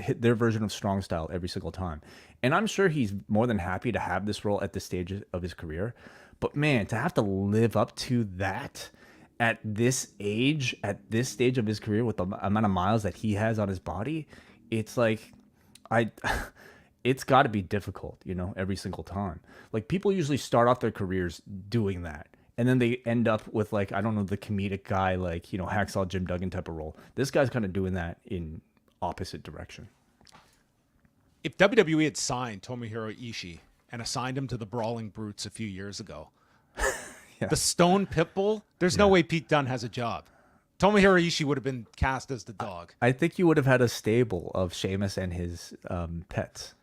hit their version of strong style every single time. And I'm sure he's more than happy to have this role at this stage of his career, but man, to have to live up to that at this age, at this stage of his career, with the amount of miles that he has on his body, it's like, it's got to be difficult, you know, every single time. Like people usually start off their careers doing that, and then they end up with like, I don't know, the comedic guy, like, you know, Hacksaw Jim Duggan type of role. This guy's kind of doing that in opposite direction. If WWE had signed Tomohiro Ishii and assigned him to the Brawling Brutes a few years ago, yeah. The Stone Pitbull, there's no way Pete Dunne has a job. Tomohiro Ishii would have been cast as the dog. I think you would have had a stable of Sheamus and his pets.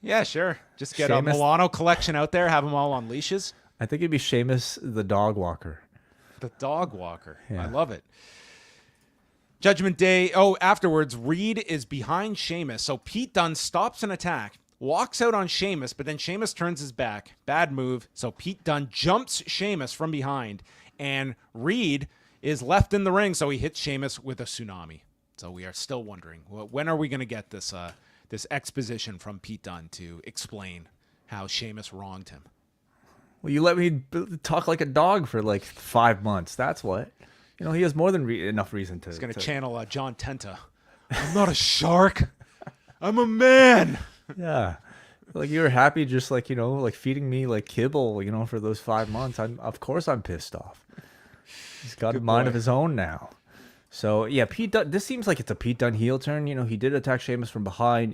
Yeah, sure. Just get a Milano collection out there, have them all on leashes. I think it'd be Sheamus the dog walker. The dog walker. Yeah. I love it. Judgment Day. Oh, afterwards, Reed is behind Sheamus. So Pete Dunne stops an attack, walks out on Sheamus, but then Sheamus turns his back. Bad move. So Pete Dunne jumps Sheamus from behind, and Reed is left in the ring, so he hits Sheamus with a tsunami. So we are still wondering, when are we going to get this this exposition from Pete Dunne to explain how Sheamus wronged him? Well, you let me talk like a dog for like 5 months. That's what. You know, he has more than enough reason to... He's going to channel John Tenta. I'm not a shark. I'm a man. Yeah. Like you were happy just like, you know, like feeding me like kibble, you know, for those 5 months. Of course I'm pissed off. He's got a mind of his own now. So yeah, Pete Dunne, this seems like it's a Pete Dunne heel turn. You know, he did attack Sheamus from behind.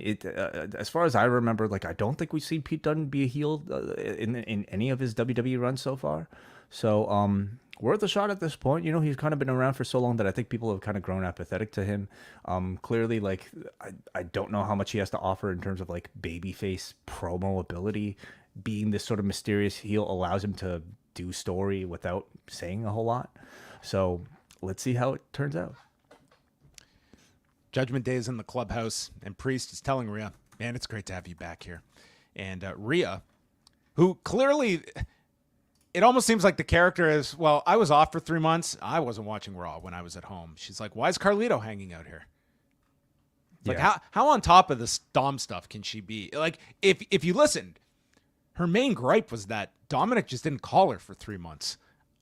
As far as I remember, like I don't think we've seen Pete Dunne be a heel in any of his WWE runs so far. So worth a shot at this point. You know, he's kind of been around for so long that I think people have kind of grown apathetic to him. Clearly, like I don't know how much he has to offer in terms of like babyface promo ability. Being this sort of mysterious heel allows him to do story without saying a whole lot. So let's see how it turns out. Judgment Day is in the clubhouse, and Priest is telling Rhea, man, it's great to have you back here. And Rhea, who clearly, it almost seems like the character is, well, I was off for 3 months. I wasn't watching Raw when I was at home. She's like, why is Carlito hanging out here? Like, how on top of this Dom stuff can she be? Like, if you listened, her main gripe was that Dominic just didn't call her for 3 months.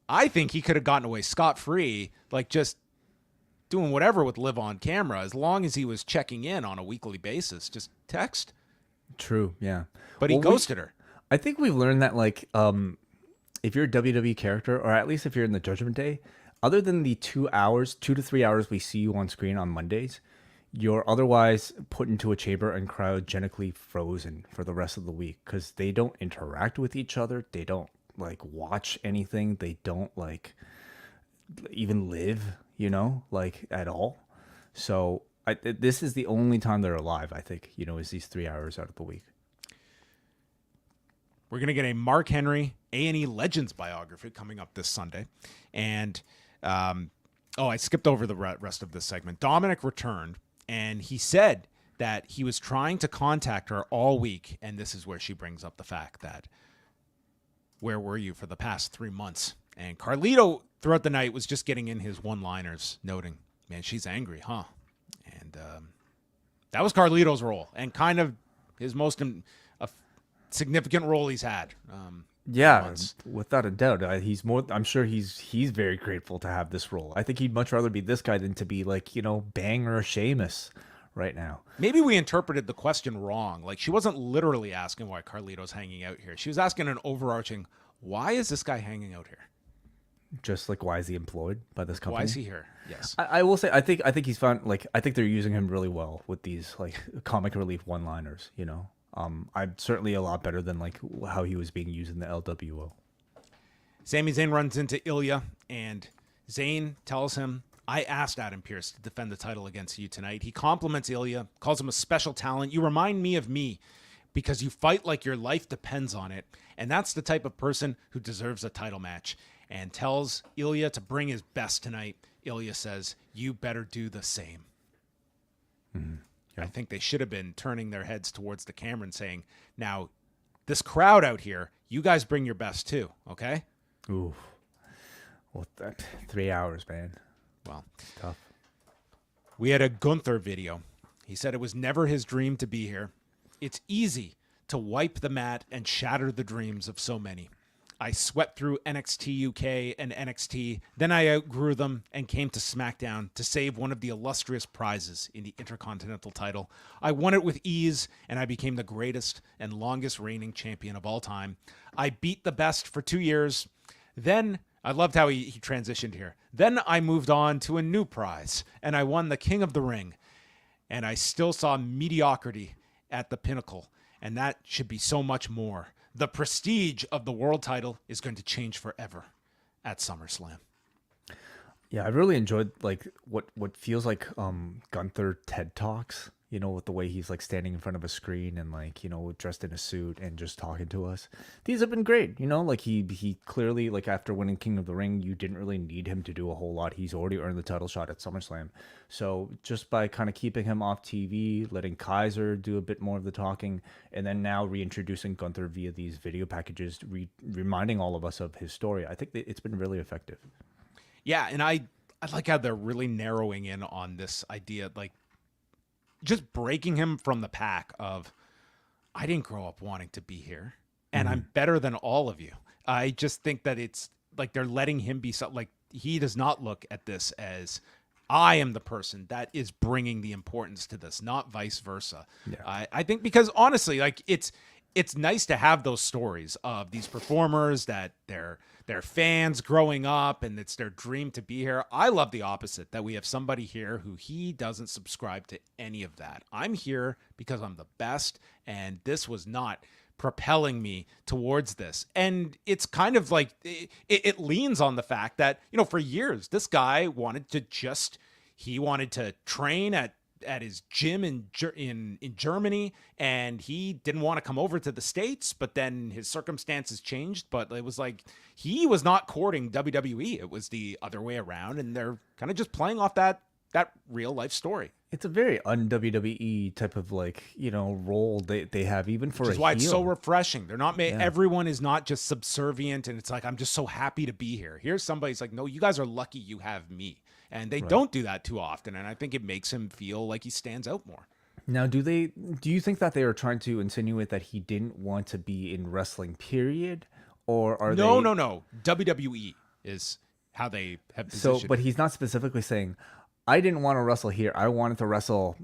I think he could have gotten away scot-free, like just doing whatever with Liv on camera, as long as he was checking in on a weekly basis. Just text. True, yeah. But he ghosted her. I think we've learned that, like, if you're a WWE character, or at least if you're in the Judgment Day, other than the 2 to 3 hours we see you on screen on Mondays, you're otherwise put into a chamber and cryogenically frozen for the rest of the week because they don't interact with each other. They don't like watch anything. They don't like even live, you know, like at all. So this is the only time they're alive, I think, you know, is these 3 hours out of the week. We're going to get a Mark Henry A&E Legends biography coming up this Sunday. And, I skipped over the rest of this segment. Dominic returned, and he said that he was trying to contact her all week. And this is where she brings up the fact that, where were you for the past 3 months? And Carlito, throughout the night, was just getting in his one-liners, noting, man, she's angry, huh? And that was Carlito's role, and kind of his most significant role he's had. Without a doubt. I'm sure he's very grateful to have this role. I think he'd much rather be this guy than to be like, you know, Banger or Sheamus right now. Maybe we interpreted the question wrong. Like, she wasn't literally asking why Carlito's hanging out here. She was asking an overarching, why is this guy hanging out here? Just like, why is he employed by this company? Why is he here? Yes. I will say, I think he's found, like, I think they're using him really well with these, like, comic relief one-liners, you know? I'm certainly a lot better than, like, how he was being used in the LWO. Sami Zayn runs into Ilja, and Zayn tells him, I asked Adam Pearce to defend the title against you tonight. He compliments Ilja, calls him a special talent. You remind me of me because you fight like your life depends on it. And that's the type of person who deserves a title match. And tells Ilja to bring his best tonight. Ilja says, you better do the same. Mm-hmm. Yeah. I think they should have been turning their heads towards the camera and saying, now, this crowd out here, you guys bring your best too, okay? Ooh. Well, 3 hours, man. Well, tough. We had a Gunther video. He said it was never his dream to be here. It's easy to wipe the mat and shatter the dreams of so many. I swept through NXT UK and NXT, then I outgrew them and came to SmackDown to save one of the illustrious prizes in the Intercontinental title. I won it with ease, and I became the greatest and longest reigning champion of all time. I beat the best for 2 years. Then, I loved how he transitioned here. Then I moved on to a new prize, and I won the King of the Ring. And I still saw mediocrity at the pinnacle, and that should be so much more. The prestige of the world title is going to change forever at SummerSlam. Yeah, I really enjoyed like what feels like Gunther TED Talks, you know, with the way he's like standing in front of a screen and like, you know, dressed in a suit and just talking to us. These have been great, you know, like he clearly, like, after winning King of the Ring, you didn't really need him to do a whole lot. He's already earned the title shot at SummerSlam. So just by kind of keeping him off TV, letting Kaiser do a bit more of the talking, and then now reintroducing Gunther via these video packages, reminding all of us of his story, I think that it's been really effective. Yeah, and I like how they're really narrowing in on this idea, like, just breaking him from the pack of, I didn't grow up wanting to be here, and I'm better than all of you. I just think that it's like they're letting him be like, he does not look at this as, I am the person that is bringing the importance to this, not vice versa. Yeah. I think because honestly, like, it's nice to have those stories of these performers that they're fans growing up and it's their dream to be here. I love the opposite, that we have somebody here who he doesn't subscribe to any of that. I'm here because I'm the best, and this was not propelling me towards this. And it's kind of like it leans on the fact that, you know, for years, this guy wanted to train at his gym in Germany, and he didn't want to come over to the States, but then his circumstances changed. But it was like he was not courting WWE. It was the other way around, and they're kind of just playing off that real life story. It's a very un-WWE type of, like, you know, role they have, even for Which is why it's so refreshing. They're not everyone is not just subservient, and it's like, I'm just so happy to be here. Here's somebody's like, no, you guys are lucky you have me. And they don't do that too often, and I think it makes him feel like he stands out more. Now, do you think that they are trying to insinuate that he didn't want to be in wrestling, period? Or are No. WWE is how they have positioned. So, but he's not specifically saying, I didn't want to wrestle here. I wanted to wrestle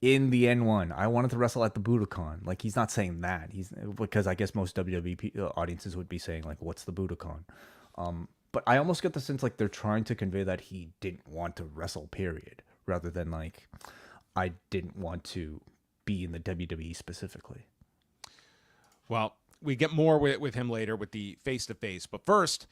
in the N1. I wanted to wrestle at the Budokan. Like, he's not saying that. Because I guess most WWE audiences would be saying, like, what's the Budokan? But I almost get the sense like they're trying to convey that he didn't want to wrestle, period, rather than like, I didn't want to be in the WWE specifically. Well, we get more with him later with the face-to-face. But first,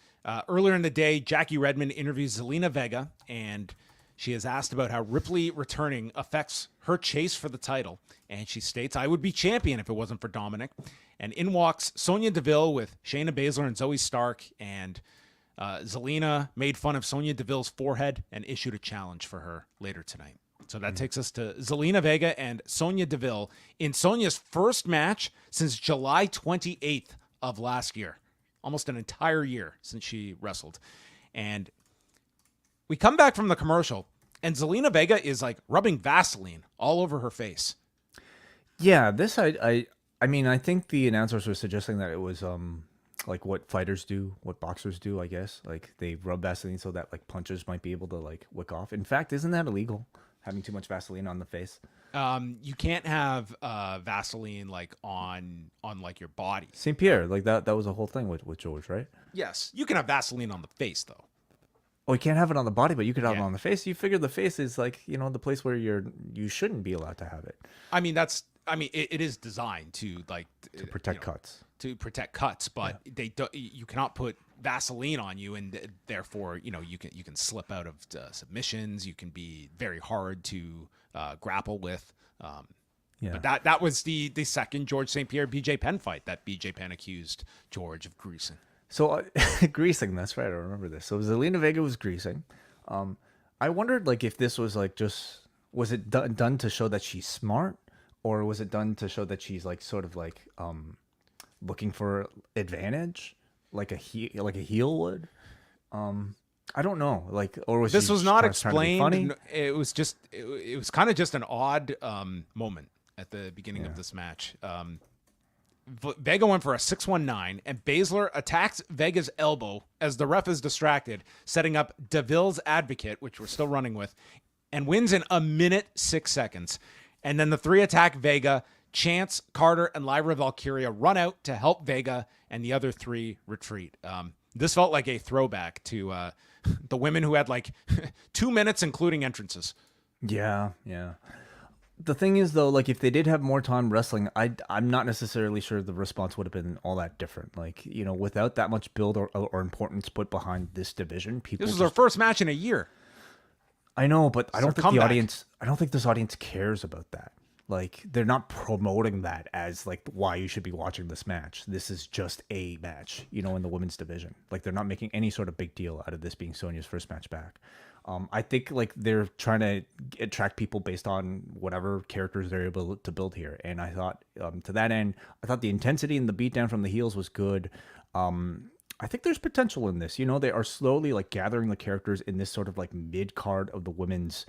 earlier in the day, Jackie Redmond interviews Zelina Vega, and she is asked about how Ripley returning affects her chase for the title. And she states, I would be champion if it wasn't for Dominic. And in walks Sonya Deville with Shayna Baszler and Zoe Stark, and Zelina made fun of Sonya Deville's forehead and issued a challenge for her later tonight. So that takes us to Zelina Vega and Sonya Deville in Sonya's first match since July 28th of last year. Almost an entire year since she wrestled. And we come back from the commercial, and Zelina Vega is like rubbing Vaseline all over her face. Yeah, this I mean, I think the announcers were suggesting that it was like what fighters do, what boxers do, I guess. Like, they rub Vaseline so that like punches might be able to like wick off. In fact, isn't that illegal? having too much Vaseline on the face. You can't have Vaseline like on like your body. St. Pierre, like that was a whole thing with George, right? Yes, you can have Vaseline on the face though. Oh, you can't have it on the body, but you could have it on the face. You figure the face is like, the place where you shouldn't be allowed to have it. I mean, it is designed to like to protect cuts. To protect cuts, but you cannot put Vaseline on you, and therefore, you can slip out of submissions. You can be very hard to grapple with. But that was the second George St. Pierre BJ Penn fight that BJ Penn accused George of greasing. So greasing, that's right. I remember this. So Zelina Vega was greasing. I wondered like if this was like was it done to show that she's smart, or was it done to show that she's like sort of like looking for advantage, like a heel would? I don't know. Like, or was this was not explained? Funny? It was just it was kind of just an odd moment at the beginning of this match. Vega went for a 619, and Baszler attacks Vega's elbow as the ref is distracted, setting up Deville's advocate, which we're still running with, and wins in 1:06. And then the three attack Vega. Chance, Carter, and Lyra Valkyria run out to help Vega, and the other three retreat. This felt like a throwback to the women who had like 2 minutes, including entrances. Yeah. The thing is, though, like if they did have more time wrestling, I'm not necessarily sure the response would have been all that different. Like, without that much build or importance put behind this division, people. This was their first match in a year. I know, but I don't think this audience cares about that. Like, they're not promoting that as like why you should be watching this match. This is just a match, in the women's division. Like, they're not making any sort of big deal out of this being Sonya's first match back. I think like they're trying to attract people based on whatever characters they're able to build here. And I thought to that end, I thought the intensity and the beatdown from the heels was good. I think there's potential in this. They are slowly like gathering the characters in this sort of like mid card of the women's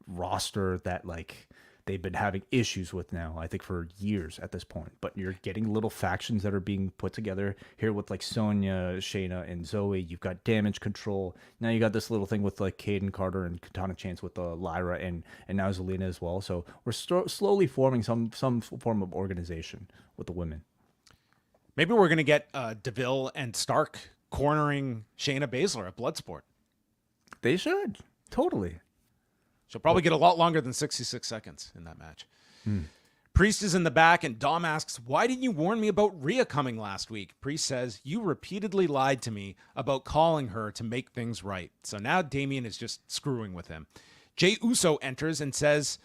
roster that like they've been having issues with now, I think, for years at this point. But you're getting little factions that are being put together here with like Sonya, Shayna, and Zoe. You've got Damage Control. Now you got this little thing with like Kayden, Carter, and Katana Chance with Lyra and now Zelina as well. So we're slowly forming some form of organization with the women. Maybe we're going to get Deville and Stark cornering Shayna Baszler at Bloodsport. They should. Totally. She'll probably get a lot longer than 66 seconds in that match. Priest is in the back, and Dom asks, why didn't you warn me about Rhea coming last week? Priest says, you repeatedly lied to me about calling her to make things right. So now Damian is just screwing with him. Jey Uso enters and says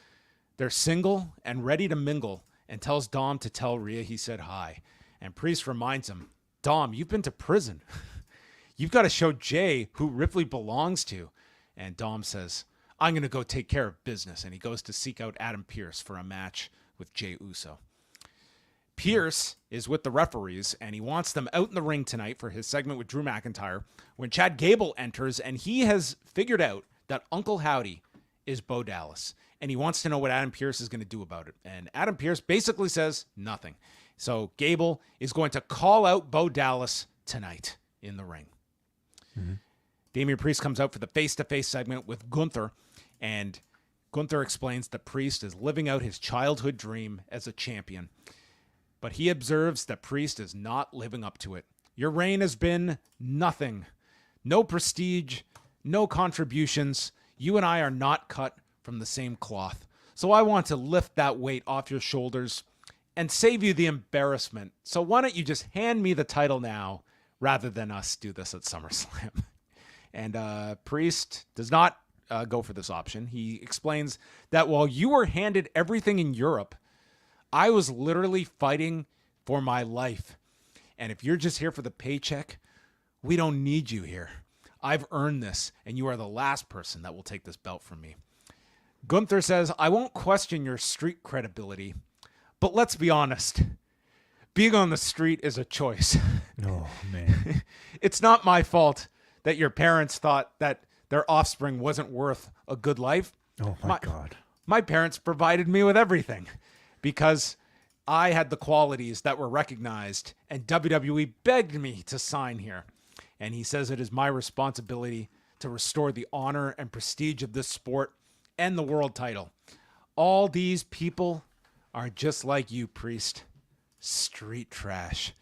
they're single and ready to mingle, and tells Dom to tell Rhea he said hi. And Priest reminds him, Dom, you've been to prison. You've got to show Jey who Ripley belongs to. And Dom says, I'm going to go take care of business. And he goes to seek out Adam Pearce for a match with Jey Uso. Pearce is with the referees, and he wants them out in the ring tonight for his segment with Drew McIntyre when Chad Gable enters, and he has figured out that Uncle Howdy is Bo Dallas. And he wants to know what Adam Pearce is going to do about it. And Adam Pearce basically says nothing. So Gable is going to call out Bo Dallas tonight in the ring. Damian Priest comes out for the face-to-face segment with Gunther, and Gunther explains that Priest is living out his childhood dream as a champion. But he observes that Priest is not living up to it. Your reign has been nothing. No prestige, no contributions. You and I are not cut from the same cloth. So I want to lift that weight off your shoulders and save you the embarrassment. So why don't you just hand me the title now rather than us do this at SummerSlam? And Priest does not go for this option. He explains that while you were handed everything in Europe, I was literally fighting for my life. And if you're just here for the paycheck, we don't need you here. I've earned this, and you are the last person that will take this belt from me. Gunther says, I won't question your street credibility, but let's be honest. Being on the street is a choice. Oh, man. It's not my fault that your parents thought that their offspring wasn't worth a good life. Oh, my God. My parents provided me with everything because I had the qualities that were recognized, and WWE begged me to sign here. And he says it is my responsibility to restore the honor and prestige of this sport and the world title. All these people are just like you, Priest. Street trash.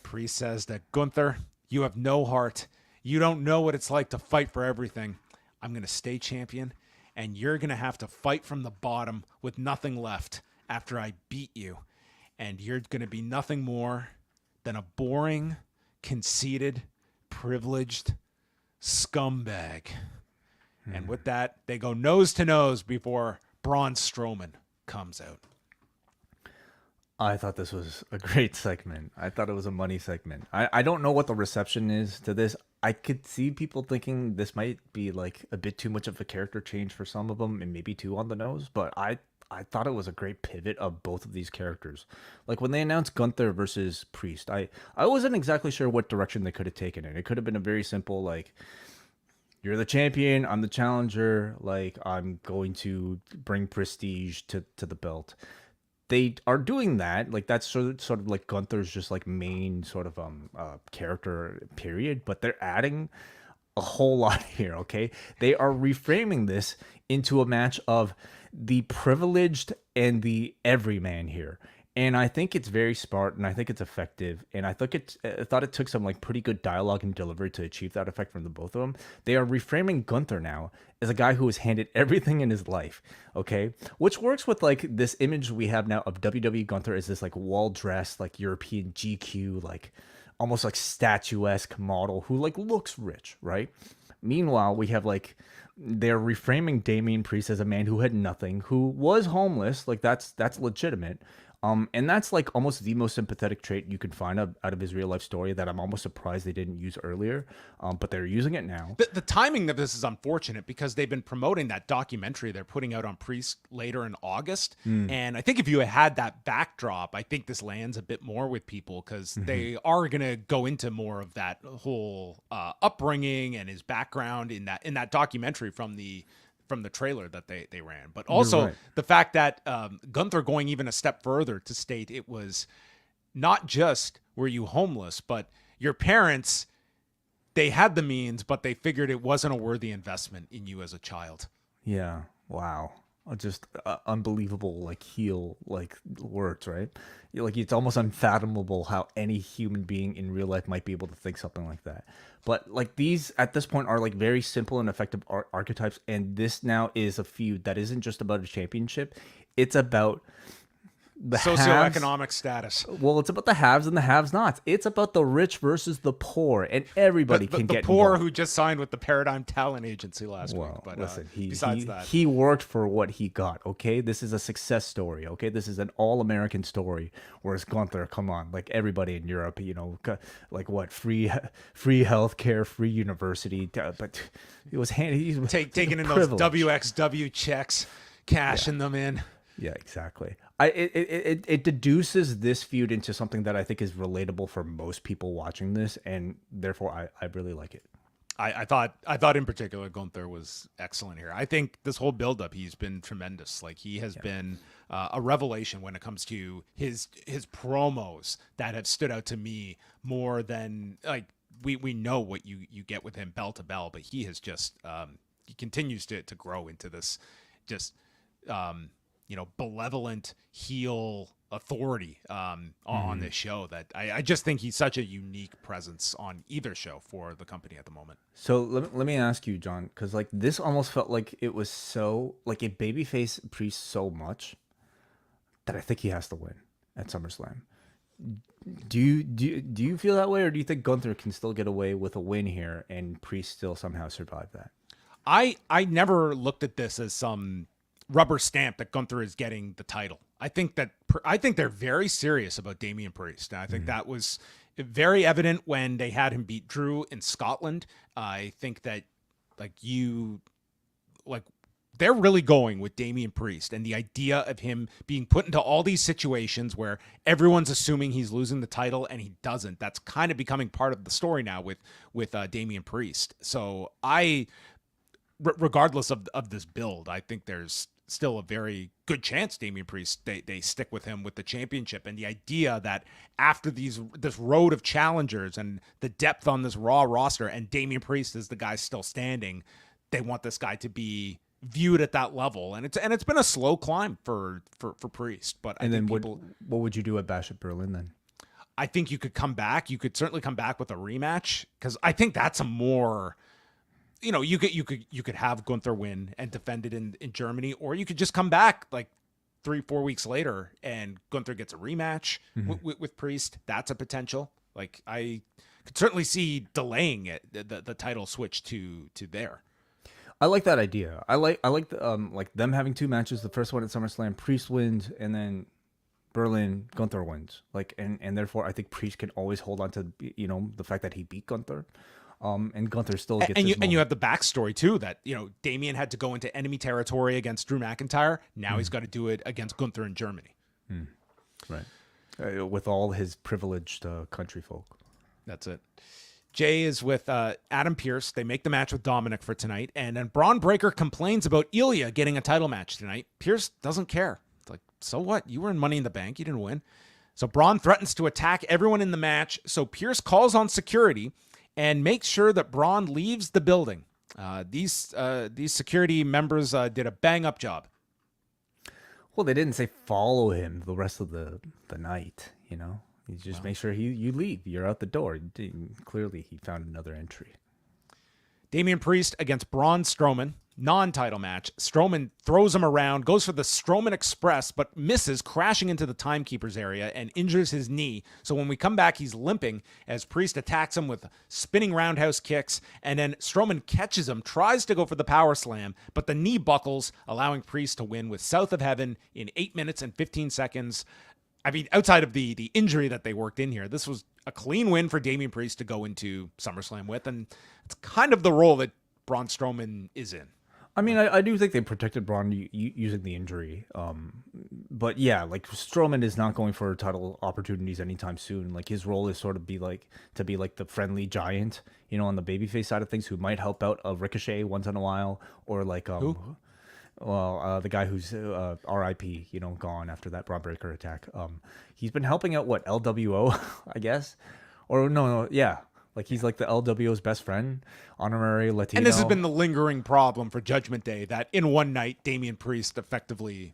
Priest says that, Gunther, you have no heart. You don't know what it's like to fight for everything. I'm going to stay champion, and you're going to have to fight from the bottom with nothing left after I beat you. And you're going to be nothing more than a boring, conceited, privileged scumbag. And with that, they go nose to nose before Braun Strowman comes out. I thought this was a great segment. I thought it was a money segment. I don't know what the reception is to this. I could see people thinking this might be like a bit too much of a character change for some of them and maybe too on the nose, but I thought it was a great pivot of both of these characters. Like when they announced Gunther versus Priest, I wasn't exactly sure what direction they could have taken it. It could have been a very simple, like, you're the champion, I'm the challenger, like, I'm going to bring prestige to the belt. They are doing that, like, that's sort of like Gunther's just like main sort of character period, but they're adding a whole lot here, okay? They are reframing this into a match of the privileged and the everyman here. And I think it's very smart, and I think it's effective, and I thought it took some like pretty good dialogue and delivery to achieve that effect from the both of them. They are reframing Gunther now as a guy who was handed everything in his life, okay? Which works with like this image we have now of WWE Gunther as this like well-dressed, like European GQ, like almost like statuesque model who like looks rich, right? Meanwhile, we have like they're reframing Damian Priest as a man who had nothing, who was homeless, like that's legitimate. And that's like almost the most sympathetic trait you can find out of his real life story that I'm almost surprised they didn't use earlier. But they're using it now. The timing of this is unfortunate because they've been promoting that documentary they're putting out on Priest later in August. And I think if you had that backdrop, I think this lands a bit more with people because they are going to go into more of that whole upbringing and his background in that documentary from the trailer that they ran. But also the fact that Gunther going even a step further to state it was not just were you homeless, but your parents, they had the means, but they figured it wasn't a worthy investment in you as a child. Yeah. Wow. Just unbelievable, like heel, like words, right? Like it's almost unfathomable how any human being in real life might be able to think something like that. But like these at this point are like very simple and effective archetypes, and this now is a feud that isn't just about a championship. It's about the socioeconomic status. Well, it's about the haves and the have-nots. It's about the rich versus the poor, and everybody can get the poor involved. Who just signed with the Paradigm Talent Agency last week. But listen, besides he worked for what he got. Okay, this is a success story. Okay, this is an all-American story. Whereas Gunther, come on, like everybody in Europe, you know, like what free healthcare, free university, but it was handy. Taking in those WXW checks, cashing them in. Yeah, exactly. It deduces this feud into something that I think is relatable for most people watching this, and therefore I really like it. I thought in particular Gunther was excellent here. I think this whole buildup he's been tremendous. Like he has been a revelation when it comes to his promos that have stood out to me more than like we know what you get with him bell to bell, but he has just he continues to grow into this just benevolent heel authority on this show that I just think he's such a unique presence on either show for the company at the moment. So let me ask you, John, because like this almost felt like it was so like a babyface Priest so much that I think he has to win at SummerSlam. Do you feel that way, or do you think Gunther can still get away with a win here and Priest still somehow survive that? I never looked at this as some rubber stamp that Gunther is getting the title. I think they're very serious about Damian Priest. And I think that was very evident when they had him beat Drew in Scotland. I think that they're really going with Damian Priest and the idea of him being put into all these situations where everyone's assuming he's losing the title and he doesn't. That's kind of becoming part of the story now with Damian Priest. So regardless of this build, I think there's still a very good chance Damian Priest they stick with him with the championship, and the idea that after this road of challengers and the depth on this Raw roster and Damian Priest is the guy still standing, they want this guy to be viewed at that level, and it's been a slow climb for Priest. But what would you do at Bash at Berlin then? I think you could come back. You could certainly come back with a rematch, because I think that's a more, you could have Gunther win and defend it in Germany, or you could just come back like 3-4 weeks later and Gunther gets a rematch with Priest. That's a potential. Like, I could certainly see delaying it, the title switch to there. I like that idea. I like them having 2 matches. The first one at SummerSlam, Priest wins, and then Berlin, Gunther wins. Like, and therefore I think Priest can always hold on to the fact that he beat Gunther. And Gunther still gets and you have the backstory too, that Damian had to go into enemy territory against Drew McIntyre. Now he's got to do it against Gunther in Germany. Right. With all his privileged country folk. That's it. Jay is with Adam Pearce. They make the match with Dominic for tonight. And then Braun Breaker complains about Ilja getting a title match tonight. Pearce doesn't care. It's like, so what? You were in Money in the Bank. You didn't win. So Braun threatens to attack everyone in the match. So Pearce calls on security and makes sure that Braun leaves the building. These security members did a bang-up job. Well, they didn't say follow him the rest of the night, You just make sure you leave. You're out the door. Clearly, he found another entry. Damian Priest against Braun Strowman. Non-title match. Strowman throws him around, goes for the Strowman Express, but misses, crashing into the timekeeper's area and injures his knee. So when we come back, he's limping as Priest attacks him with spinning roundhouse kicks, and then Strowman catches him, tries to go for the power slam, but the knee buckles, allowing Priest to win with South of Heaven in 8 minutes and 15 seconds. I mean, outside of the injury that they worked in here, this was a clean win for Damian Priest to go into SummerSlam with, and it's kind of the role that Braun Strowman is in. I mean, I do think they protected Braun using the injury. But yeah, like, Strowman is not going for title opportunities anytime soon. Like, his role is sort of to be like the friendly giant, on the babyface side of things, who might help out a Ricochet once in a while, or like who? Well, the guy who's R.I.P. Gone after that Braun Breaker attack. He's been helping out LWO, I guess, or no, yeah. Like, he's like the LWO's best friend, honorary Latino. And this has been the lingering problem for Judgment Day, that in one night, Damian Priest effectively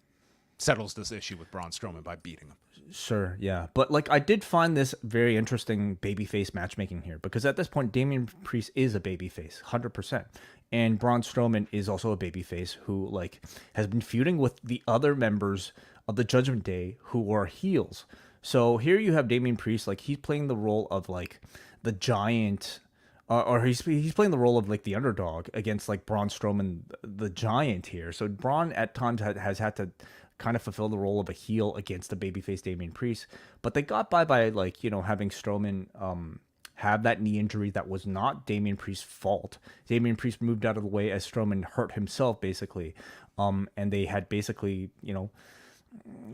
settles this issue with Braun Strowman by beating him. Sure, yeah. But, like, I did find this very interesting babyface matchmaking here, because at this point, Damian Priest is a babyface, 100%. And Braun Strowman is also a babyface who, like, has been feuding with the other members of the Judgment Day who are heels. So here you have Damian Priest, like, he's playing the role of, like, the giant, or he's playing the role of, like, the underdog against, like, Braun Strowman, the giant here. So Braun at times has had to kind of fulfill the role of a heel against the babyface Damian Priest, but they got by like, having Strowman have that knee injury that was not Damian Priest's fault. Damian Priest moved out of the way as Strowman hurt himself, basically, and they had basically,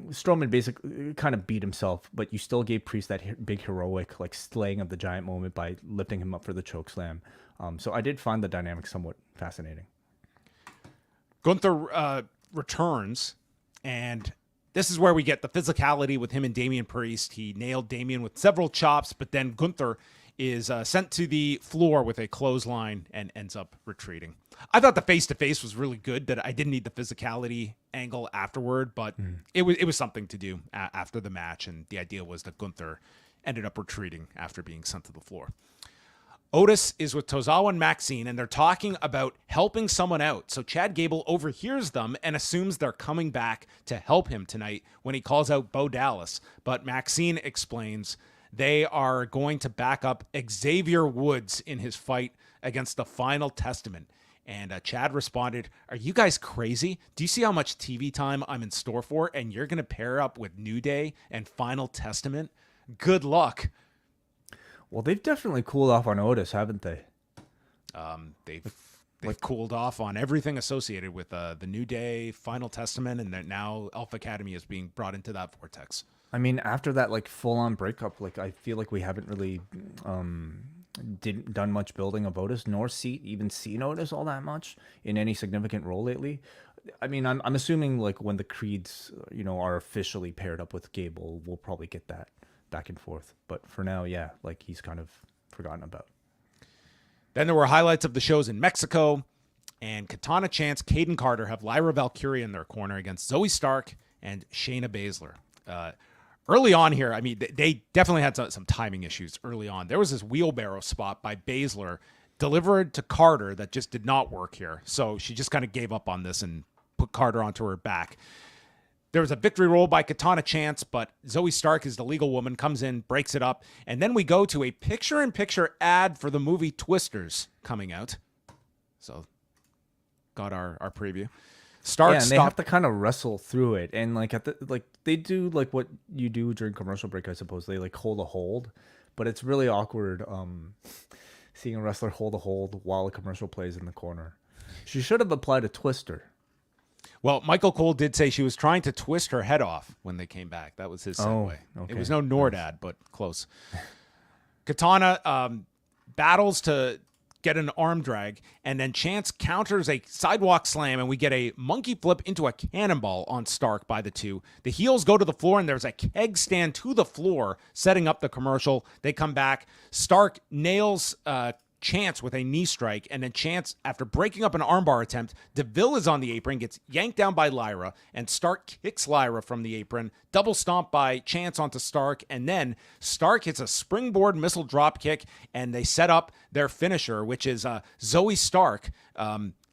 Strowman basically kind of beat himself, but you still gave Priest that big heroic, like, slaying of the giant moment by lifting him up for the chokeslam. So I did find the dynamic somewhat fascinating. Gunther returns, and this is where we get the physicality with him and Damian Priest. He nailed Damian with several chops, but then Gunther is sent to the floor with a clothesline and ends up retreating. I thought the face-to-face was really good, that I didn't need the physicality angle afterward, but it was something to do after the match, and the idea was that Gunther ended up retreating after being sent to the floor. Otis is with Tozawa and Maxine, and they're talking about helping someone out. So Chad Gable overhears them and assumes they're coming back to help him tonight when he calls out Bo Dallas. But Maxine explains they are going to back up Xavier Woods in his fight against the Final Testament. And Chad responded, "Are you guys crazy? Do you see how much TV time I'm in store for? And you're going to pair up with New Day and Final Testament? Good luck." Well, they've definitely cooled off on Otis, haven't they? They've cooled off on everything associated with the New Day, Final Testament, and that now Alpha Academy is being brought into that vortex. I mean, after that, like, full-on breakup, like, I feel like we haven't really done much building of Otis, nor seen Otis all that much in any significant role lately. I mean, I'm assuming, like, when the Creeds, are officially paired up with Gable, we'll probably get that back and forth. But for now, yeah, like, he's kind of forgotten about. Then there were highlights of the shows in Mexico. and Katana Chance, Kayden Carter have Lyra Valkyria in their corner against Zoe Stark and Shayna Baszler. Early on here, I mean, they definitely had some timing issues early on. There was this wheelbarrow spot by Baszler delivered to Carter that just did not work here. So she just kind of gave up on this and put Carter onto her back. There was a victory roll by Katana Chance, but Zoe Stark is the legal woman, comes in, breaks it up, and then we go to a picture-in-picture ad for the movie Twisters coming out. So, got our preview. Stark and they have to kind of wrestle through it, and they do like what you do during commercial break, I suppose. They like hold, but it's really awkward seeing a wrestler hold a hold while a commercial plays in the corner. She should have applied a twister. Well, Michael Cole did say she was trying to twist her head off when they came back. That was his segue. Okay. It was no Nord ad, but close. Katana battles to get an arm drag, and then Chance counters a sidewalk slam, and we get a monkey flip into a cannonball on Stark by the two. The heels go to the floor, and there's a keg stand to the floor, setting up the commercial. They come back. Stark nails Chance with a knee strike, and then Chance, after breaking up an armbar attempt, Deville is on the apron, gets yanked down by Lyra, and Stark kicks Lyra from the apron, double stomp by Chance onto Stark, and then Stark hits a springboard missile drop kick, and they set up their finisher, which is Zoe Stark,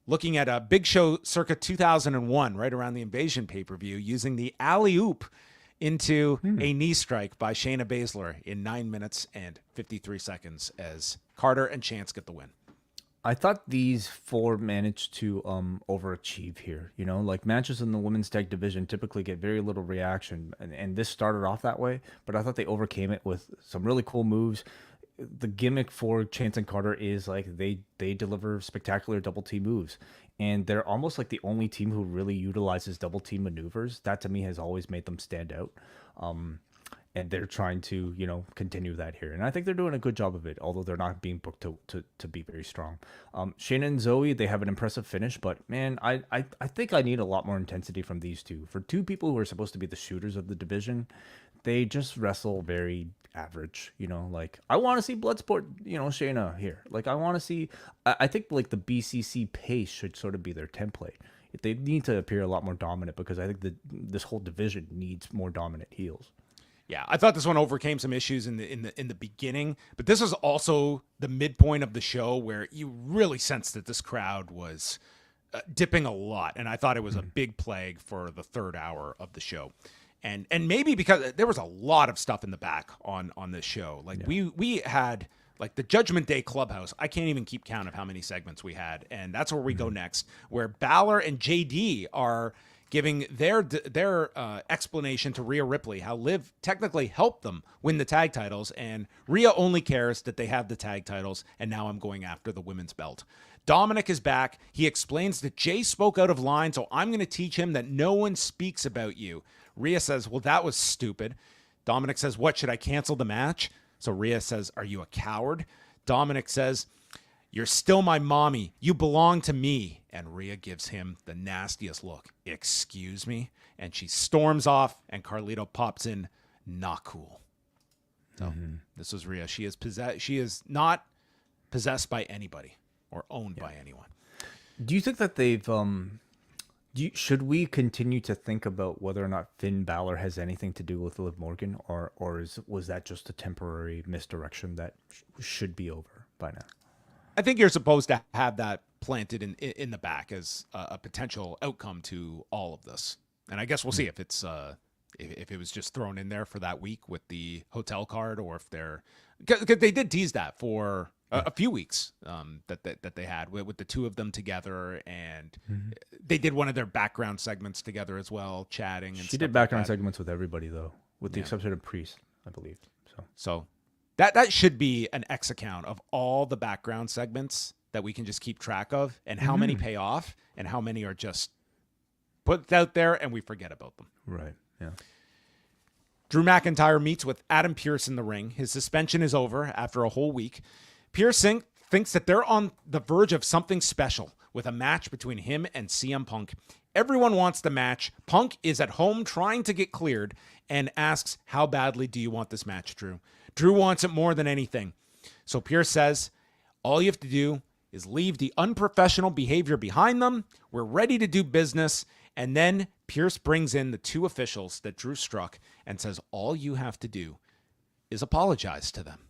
looking at a Big Show circa 2001, right around the Invasion pay-per-view, using the alley-oop into a knee strike by Shayna Baszler in 9 minutes and 53 seconds as Carter and Chance get the win. I thought these four managed to overachieve here. You know, like matches in the women's tag division typically get very little reaction, and this started off that way, but I thought they overcame it with some really cool moves. The gimmick for Chance and Carter is like they deliver spectacular double team moves, and they're almost like the only team who really utilizes double team maneuvers. That to me has always made them stand out. And they're trying to, you know, continue that here. And I think they're doing a good job of it, although they're not being booked to be very strong. Shayna and Zoe, they have an impressive finish, but man, I think I need a lot more intensity from these two. For two people who are supposed to be the shooters of the division, they just wrestle very average, you know, like I want to see Bloodsport, you know, Shayna here. Like I want to see, I think like the BCC pace should sort of be their template. They need to appear a lot more dominant because I think that this whole division needs more dominant heels. Yeah, I thought this one overcame some issues in the beginning, but this was also the midpoint of the show where you really sensed that this crowd was dipping a lot, and I thought it was a big plague for the third hour of the show. And maybe because there was a lot of stuff in the back on this show. Like we had like the Judgment Day Clubhouse. I can't even keep count of how many segments we had, and that's where we go next, where Baszler and JD are giving their explanation to Rhea Ripley, how Liv technically helped them win the tag titles, and Rhea only cares that they have the tag titles, and now I'm going after the women's belt. Dominic is back. He explains that Jay spoke out of line, so I'm going to teach him that no one speaks about you. Rhea says, well, that was stupid. Dominic says, what, should I cancel the match? So Rhea says, are you a coward? Dominic says, you're still my mommy. You belong to me. And Rhea gives him the nastiest look. Excuse me? And she storms off, and Carlito pops in. Not cool. So this is Rhea. She is not possessed by anybody or owned by anyone. Do you think that they've should we continue to think about whether or not Finn Balor has anything to do with Liv Morgan, or was that just a temporary misdirection that should be over by now? I think you're supposed to have that planted in the back as a potential outcome to all of this. And I guess we'll see if it's if it was just thrown in there for that week with the hotel card, or if they're, because they did tease that for a few weeks that they had with the two of them together, and they did one of their background segments together as well, chatting. And she did background segments with everybody though, with the exception of Priest, I believe. So that should be an X account of all the background segments that we can just keep track of, and how many pay off and how many are just put out there and we forget about them. Right. Yeah. Drew McIntyre meets with Adam Pearce in the ring. His suspension is over after a whole week. Pearce thinks that they're on the verge of something special with a match between him and CM Punk. Everyone wants the match. Punk is at home trying to get cleared and asks, how badly do you want this match, Drew? Drew wants it more than anything. So Pearce says, all you have to do is leave the unprofessional behavior behind them. We're ready to do business. And then Pierce brings in the two officials that Drew struck and says, all you have to do is apologize to them.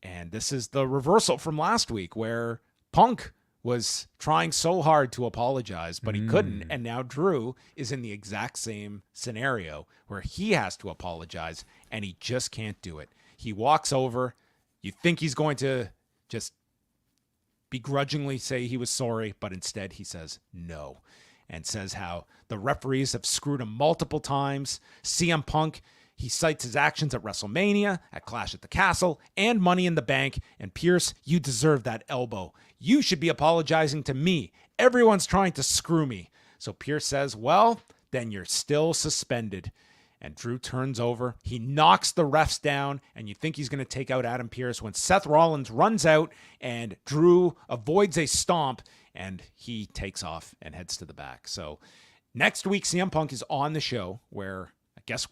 And this is the reversal from last week where Punk was trying so hard to apologize, but he couldn't. And now Drew is in the exact same scenario where he has to apologize and he just can't do it. He walks over. You think he's going to just begrudgingly say he was sorry, but instead he says no and says how the referees have screwed him multiple times. CM Punk, he cites his actions at WrestleMania, at Clash at the Castle, and Money in the Bank. And Pierce, you deserve that elbow. You should be apologizing to me. Everyone's trying to screw me. So Pierce says, well, then you're still suspended. And Drew turns over. He knocks the refs down, and you think he's going to take out Adam Pearce when Seth Rollins runs out, and Drew avoids a stomp, and he takes off and heads to the back. So next week, CM Punk is on the show where I guess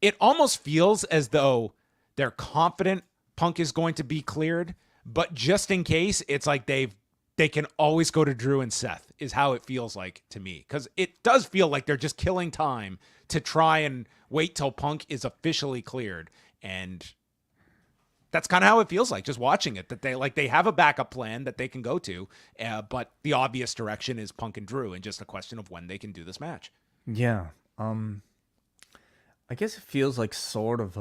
it almost feels as though they're confident Punk is going to be cleared, but just in case, it's like they can always go to Drew and Seth is how it feels like to me. Because it does feel like they're just killing time to try and wait till Punk is officially cleared. And that's kind of how it feels like just watching it, that they have a backup plan that they can go to. But the obvious direction is Punk and Drew, and just a question of when they can do this match. Yeah. I guess it feels like sort of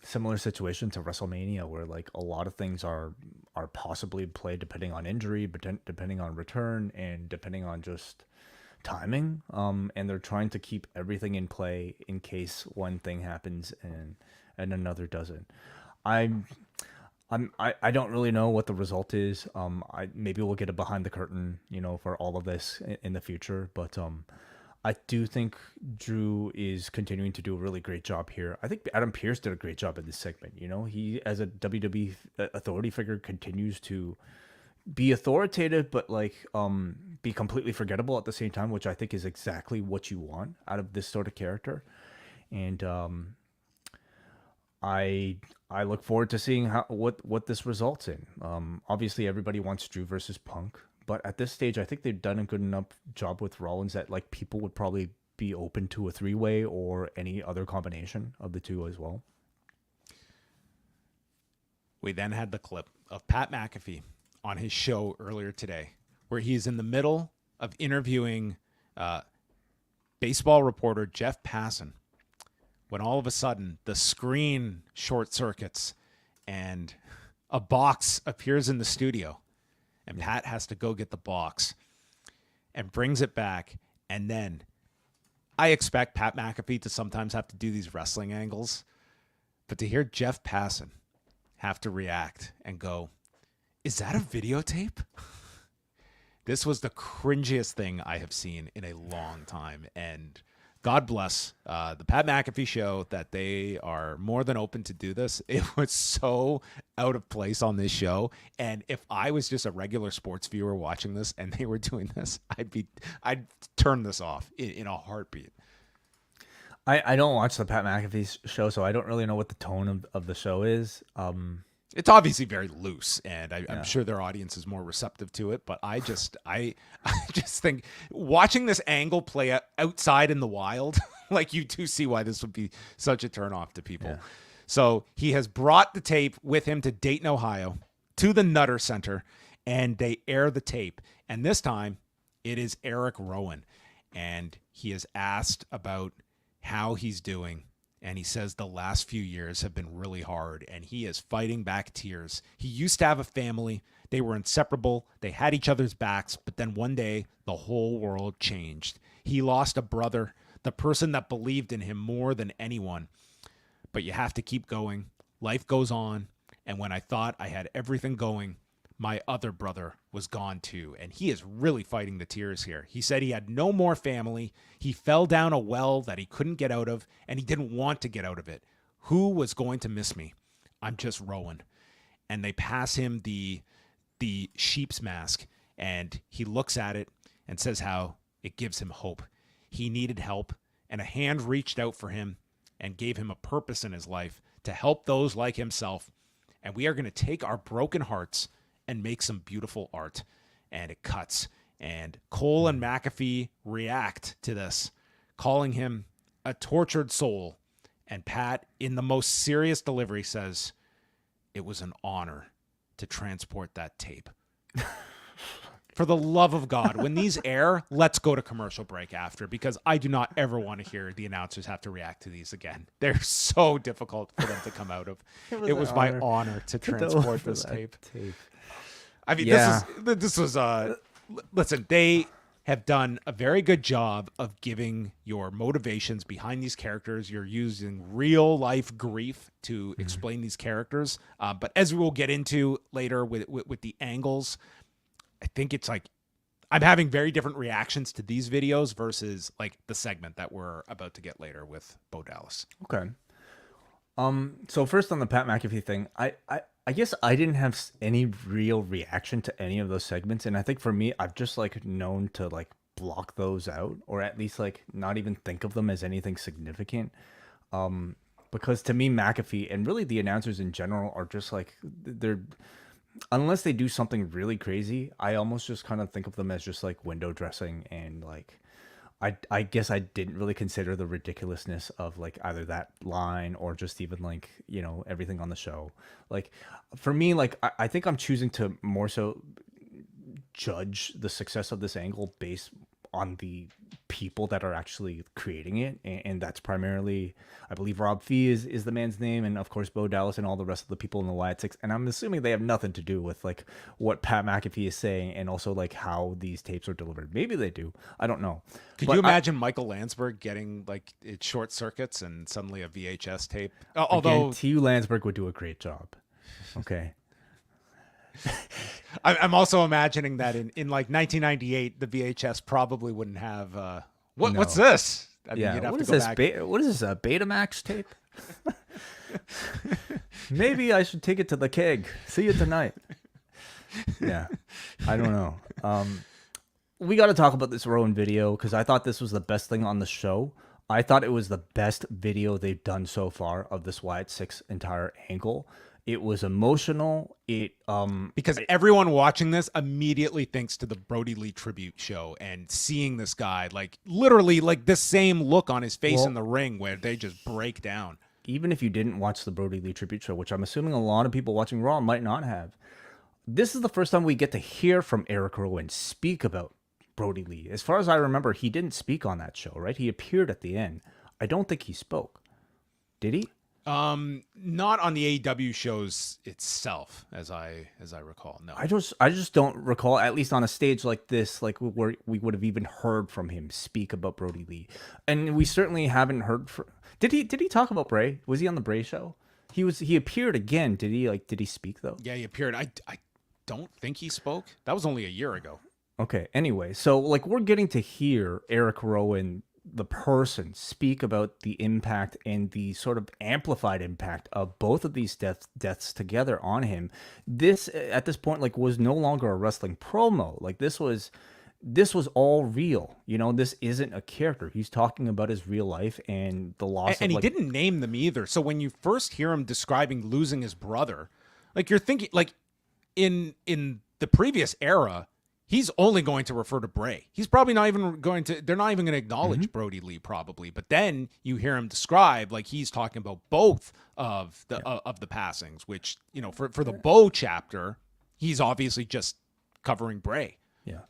similar situation to WrestleMania, where like a lot of things are possibly played depending on injury, depending on return, and depending on just timing. And they're trying to keep everything in play in case one thing happens and another doesn't. I don't really know what the result is. Maybe we'll get a behind the curtain, for all of this in the future, but I do think Drew is continuing to do a really great job here. I think Adam Pearce did a great job in this segment. He, as a WWE authority figure, continues to be authoritative, but be completely forgettable at the same time, which I think is exactly what you want out of this sort of character. And I look forward to seeing what this results in. Obviously, everybody wants Drew versus Punk. But at this stage, I think they've done a good enough job with Rollins that people would probably be open to a three-way or any other combination of the two as well. We then had the clip of Pat McAfee on his show earlier today, where he's in the middle of interviewing baseball reporter Jeff Passan, when all of a sudden the screen short circuits and a box appears in the studio. And Pat has to go get the box and brings it back. And then I expect Pat McAfee to sometimes have to do these wrestling angles. But to hear Jeff Passan have to react and go, is that a videotape? This was the cringiest thing I have seen in a long time. And God bless the Pat McAfee show that they are more than open to do this. It was so out of place on this show. And if I was just a regular sports viewer watching this and they were doing this, I'd turn this off in a heartbeat. I don't watch the Pat McAfee show, so I don't really know what the tone of the show is. It's obviously very loose, and I'm sure their audience is more receptive to it. But I just think watching this angle play outside in the wild, you do see why this would be such a turnoff to people. Yeah. So he has brought the tape with him to Dayton, Ohio, to the Nutter Center, and they air the tape. And this time, it is Erick Rowan, and he is asked about how he's doing. And he says the last few years have been really hard, and he is fighting back tears. He used to have a family. They were inseparable. They had each other's backs, but then one day, the whole world changed. He lost a brother, the person that believed in him more than anyone. But you have to keep going. Life goes on, and when I thought I had everything going, my other brother was gone too, and he is really fighting the tears here. He said he had no more family. He fell down a well that he couldn't get out of, and he didn't want to get out of it. Who was going to miss me? I'm just Rowan. And they pass him the sheep's mask, and he looks at it and says how it gives him hope. He needed help, and a hand reached out for him and gave him a purpose in his life to help those like himself. And we are going to take our broken hearts and make some beautiful art. And it cuts. And Cole and McAfee react to this, calling him a tortured soul. And Pat, in the most serious delivery, says, "It was an honor to transport that tape." For the love of God, when these air, let's go to commercial break after, because I do not ever want to hear the announcers have to react to these again. They're so difficult for them to come out of. It was my honor to transport this tape. I mean, this was listen, they have done a very good job of giving your motivations behind these characters. You're using real life grief to explain these characters. But as we will get into later with the angles, I think it's like I'm having very different reactions to these videos versus like the segment that we're about to get later with Bo Dallas. Okay. So first on the Pat McAfee thing, I guess I didn't have any real reaction to any of those segments, and I think for me, I've just like known to like block those out, or at least like not even think of them as anything significant. Because to me, McAfee and really the announcers in general are just like they're. Unless they do something really crazy, I almost just kind of think of them as just like window dressing, and like I guess I didn't really consider the ridiculousness of like either that line or just even like, you know, everything on the show. Like for me, like I think I'm choosing to more so judge the success of this angle based on the people that are actually creating it, and that's primarily, I believe, Rob Fee is the man's name, and of course Bo Dallas and all the rest of the people in the Wyatt Six, and I'm assuming they have nothing to do with like what Pat McAfee is saying and also like how these tapes are delivered. Maybe they do, I don't know. Could you imagine Michael Landsberg getting like it short circuits and suddenly a VHS tape? Although T.U. Landsberg would do a great job. Okay. I'm also imagining that in like 1998, the VHS probably wouldn't have. What's this? I mean, what is this? What is this? A Betamax tape? Maybe I should take it to the keg. See you tonight. Yeah, I don't know. We got to talk about this Rowan video because I thought this was the best thing on the show. I thought it was the best video they've done so far of this Wyatt Six entire angle. It was emotional. Because everyone watching this immediately thinks to the Brody Lee tribute show and seeing this guy, like literally like the same look on his face in the ring where they just break down. Even if you didn't watch the Brody Lee tribute show, which I'm assuming a lot of people watching Raw might not have, this is the first time we get to hear from Erick Rowan speak about Brody Lee. As far as I remember, he didn't speak on that show, right? He appeared at the end. I don't think he spoke. Did he? Not on the AEW shows itself, as I recall. No, I just don't recall, at least on a stage like this, like where we would have even heard from him speak about Brody Lee, and we certainly haven't heard. Did he talk about Bray? Was he on the Bray show? He appeared again. Did he speak though? Yeah, he appeared. I don't think he spoke. That was only a year ago. Okay. Anyway, so like we're getting to hear Erick Rowan, the person, speak about the impact and the sort of amplified impact of both of these deaths together on him. This at this point like was no longer a wrestling promo. Like this was all real. You know, this isn't a character. He's talking about his real life and the loss and of, he didn't name them either. So when you first hear him describing losing his brother, like you're thinking like in the previous era, he's only going to refer to Bray. He's probably not even going to, they're not even going to acknowledge Brody Lee probably. But then you hear him describe like he's talking about both of the passings, which, you know, for the Bo chapter, he's obviously just covering Bray. Yeah.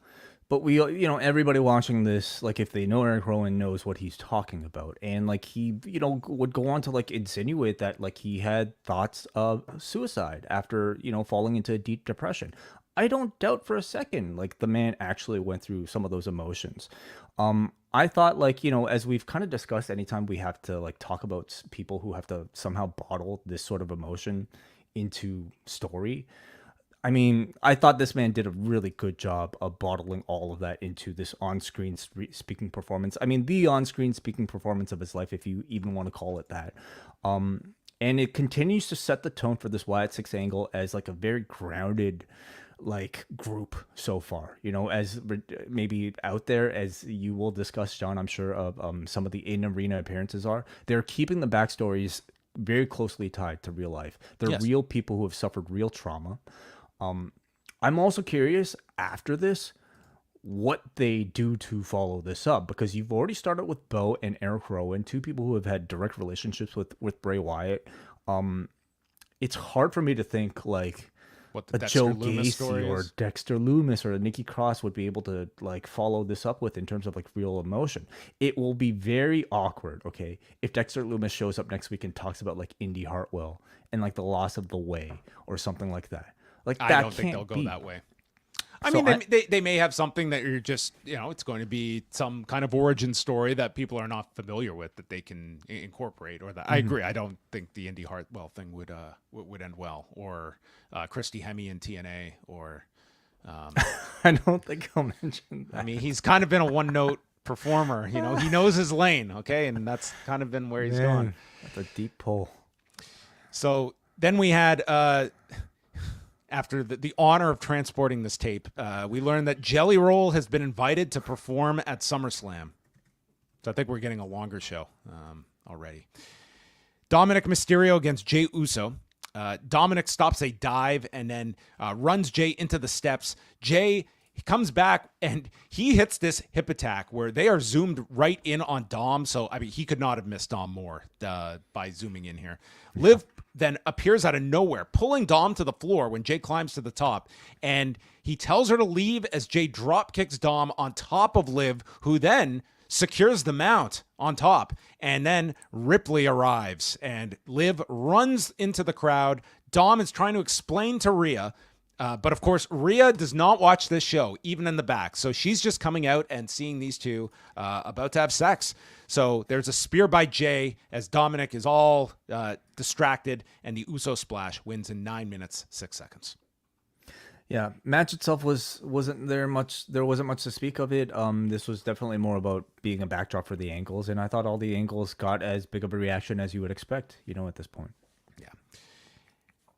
But we, you know, everybody watching this, like if they know Erick Rowan, knows what he's talking about. And like he, you know, would go on to like insinuate that like he had thoughts of suicide after, you know, falling into a deep depression. I don't doubt for a second, like the man actually went through some of those emotions. I thought like, you know, as we've kind of discussed, anytime we have to like talk about people who have to somehow bottle this sort of emotion into story. I mean, I thought this man did a really good job of bottling all of that into this on-screen speaking performance. I mean, the on-screen speaking performance of his life, if you even want to call it that. And it continues to set the tone for this Wyatt Six angle as like a very grounded like group so far, you know, as maybe out there as you will discuss, John, I'm sure of some of the in-arena appearances are. They're keeping the backstories very closely tied to real life. They're real people who have suffered real trauma. I'm also curious after this what they do to follow this up, because you've already started with Bo and Erick Rowan, two people who have had direct relationships with Bray Wyatt. It's hard for me to think like what the a Dexter Joe Loomis Gacy or Dexter Loomis or a Nikki Cross would be able to like follow this up with in terms of like real emotion. It will be very awkward, okay, if Dexter Loomis shows up next week and talks about like Indy Hartwell and like the loss of the way or something like that. Like that I don't think they'll go that way. I mean, they may have something that you're just, it's going to be some kind of origin story that people are not familiar with that they can incorporate. Or that I agree. I don't think the Indy Hartwell thing would end well, or Christy Hemme in TNA, or I don't think I'll mention that. I mean, he's kind of been a one-note performer. He knows his lane, okay, and that's kind of been where he's gone. That's a deep pull. So then we had. After the honor of transporting this tape, we learned that Jelly Roll has been invited to perform at SummerSlam. So I think we're getting a longer show already. Dominic Mysterio against Jey Uso. Dominic stops a dive and then runs Jey into the steps. Jey comes back and he hits this hip attack where they are zoomed right in on Dom. So, I mean, he could not have missed Dom more by zooming in here. Liv then appears out of nowhere, pulling Dom to the floor when Jey climbs to the top. And he tells her to leave as Jey drop kicks Dom on top of Liv, who then secures the mount on top. And then Ripley arrives and Liv runs into the crowd. Dom is trying to explain to Rhea, but of course, Rhea does not watch this show, even in the back. So she's just coming out and seeing these two about to have sex. So there's a spear by Jey as Dominic is all distracted, and the Uso splash wins in 9 minutes, 6 seconds. Yeah, match itself wasn't much to speak of it. This was definitely more about being a backdrop for the angles, and I thought all the angles got as big of a reaction as you would expect, at this point. Yeah.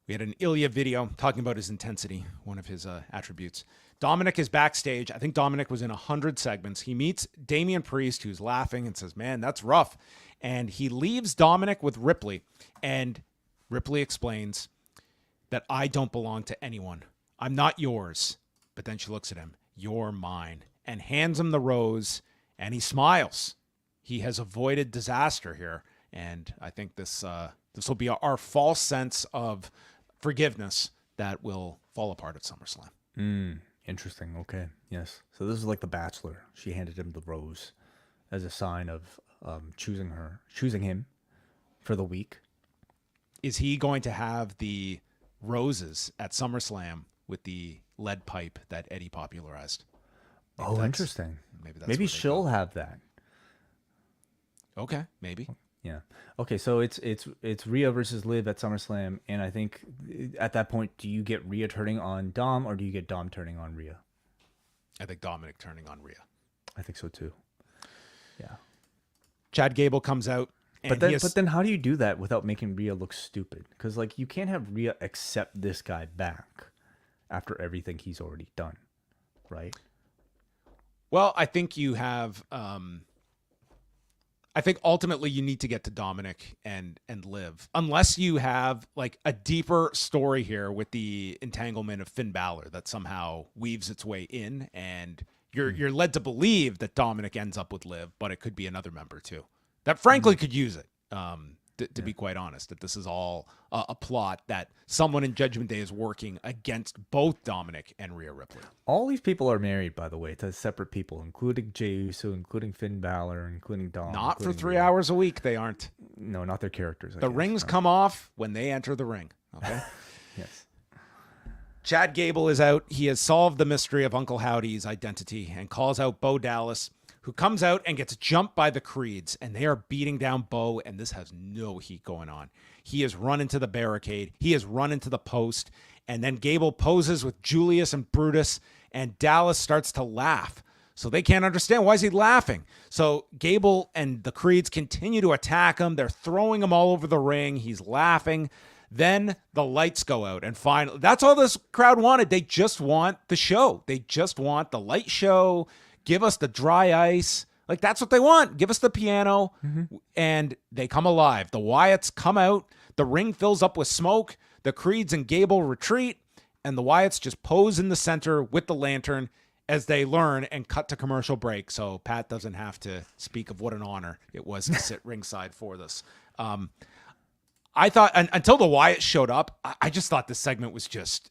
We had an Ilja video talking about his intensity, one of his attributes. Dominic is backstage. I think Dominic was in 100 segments. He meets Damian Priest, who's laughing and says, "Man, that's rough." And he leaves Dominic with Ripley. And Ripley explains that I don't belong to anyone. I'm not yours. But then she looks at him. You're mine. And hands him the rose. And he smiles. He has avoided disaster here. And I think this will be our false sense of forgiveness that will fall apart at SummerSlam. Interesting. Okay. Yes. So this is like The Bachelor. She handed him the rose as a sign of choosing him for the week. Is he going to have the roses at SummerSlam with the lead pipe that Eddie popularized? Interesting. Maybe she'll have that. Okay. Maybe. Yeah. Okay. So it's Rhea versus Liv at SummerSlam, and I think at that point, do you get Rhea turning on Dom, or do you get Dom turning on Rhea? I think Dominic turning on Rhea. I think so too. Yeah. Chad Gable comes out, but then how do you do that without making Rhea look stupid? Because like you can't have Rhea accept this guy back after everything he's already done, right? Well, I think you have. I think ultimately you need to get to Dominic and Liv, unless you have like a deeper story here with the entanglement of Finn Balor that somehow weaves its way in, and you're led to believe that Dominic ends up with Liv, but it could be another member too that frankly could use it. To be quite honest, that this is all a plot that someone in Judgment Day is working against both Dominic and Rhea Ripley. All these people are married, by the way, to separate people, including Jey Uso, including Finn Balor, including Dom. Not for 3 hours a week, they aren't. No, not their characters. The rings come off when they enter the ring. Okay. Yes. Chad Gable is out. He has solved the mystery of Uncle Howdy's identity and calls out Bo Dallas, who comes out and gets jumped by the Creeds, and they are beating down Bo, and this has no heat going on. He has run into the barricade. He has run into the post, and then Gable poses with Julius and Brutus, and Dallas starts to laugh. So they can't understand, why is he laughing? So Gable and the Creeds continue to attack him. They're throwing him all over the ring. He's laughing. Then the lights go out, and finally, that's all this crowd wanted. They just want the show. They just want the light show. Give us the dry ice. Like, that's what they want. Give us the piano. And they come alive. The Wyatts come out. The ring fills up with smoke. The Creeds and Gable retreat. and the Wyatts just pose in the center with the lantern as they learn and cut to commercial break. So Pat doesn't have to speak of what an honor it was to sit ringside for this. I thought until the Wyatts showed up, I just thought this segment was just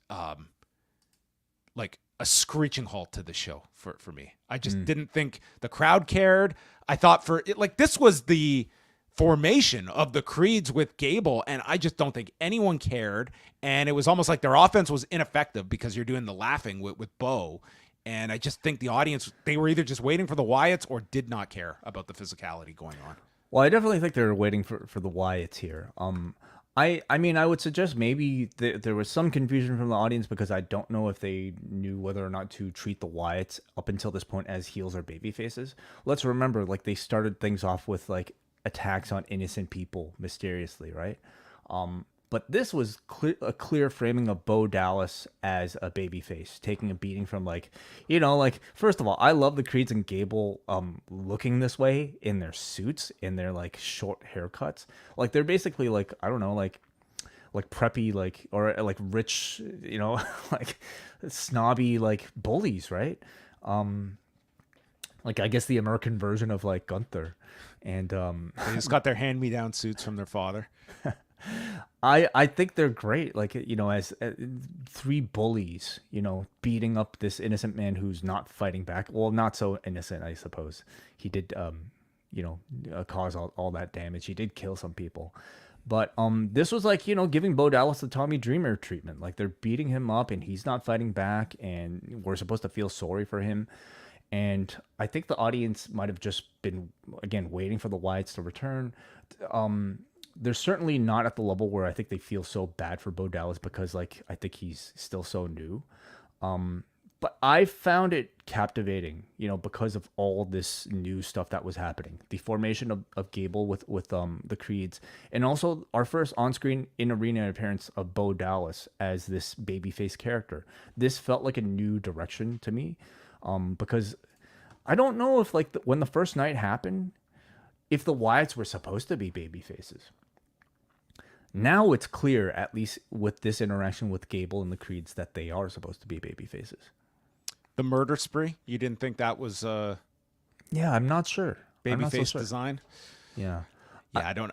like a screeching halt to the show for me. I just didn't think the crowd cared. I thought for it, like, this was the formation of the Creeds with Gable, and I just don't think anyone cared. And it was almost like their offense was ineffective because you're doing the laughing with Bo. And I just think the audience, they were either just waiting for the Wyatts or did not care about the physicality going on. Well, I definitely think they're waiting for the Wyatts here. I mean, I would suggest maybe there was some confusion from the audience because I don't know if they knew whether or not to treat the Wyatts up until this point as heels or baby faces. Let's remember, like, they started things off with, like, attacks on innocent people mysteriously, right? But this was a clear framing of Bo Dallas as a babyface, taking a beating from, like, you know, like, first of all, I love the Creeds and Gable looking this way in their suits, in their, like, short haircuts. Like, they're basically, like, I don't know, like preppy, like, or like rich, you know, like snobby, like, bullies, right? Like, I guess the American version of, like, Gunther. And they just got their hand-me-down suits from their father. I think they're great, like, you know, as three bullies, you know, beating up this innocent man who's not fighting back. Well, not so innocent, I suppose. He did, you know, cause all that damage. He did kill some people. But this was like, you know, giving Bo Dallas the Tommy Dreamer treatment. Like, they're beating him up and he's not fighting back, and we're supposed to feel sorry for him. And I think the audience might have just been, again, waiting for the Wyatts to return. They're certainly not at the level where I think they feel so bad for Bo Dallas because, like, I think he's still so new. But I found it captivating, you know, because of all this new stuff that was happening. The formation of Gable with the Creeds, and also our first on-screen in-arena appearance of Bo Dallas as this babyface character. This felt like a new direction to me, because I don't know if, like, when the first night happened, if the Wyatts were supposed to be babyfaces. Now it's clear, at least with this interaction with Gable and the Creeds, that they are supposed to be baby faces. The murder spree? You didn't think that was yeah, I'm not sure. Babyface so design? Yeah. Yeah,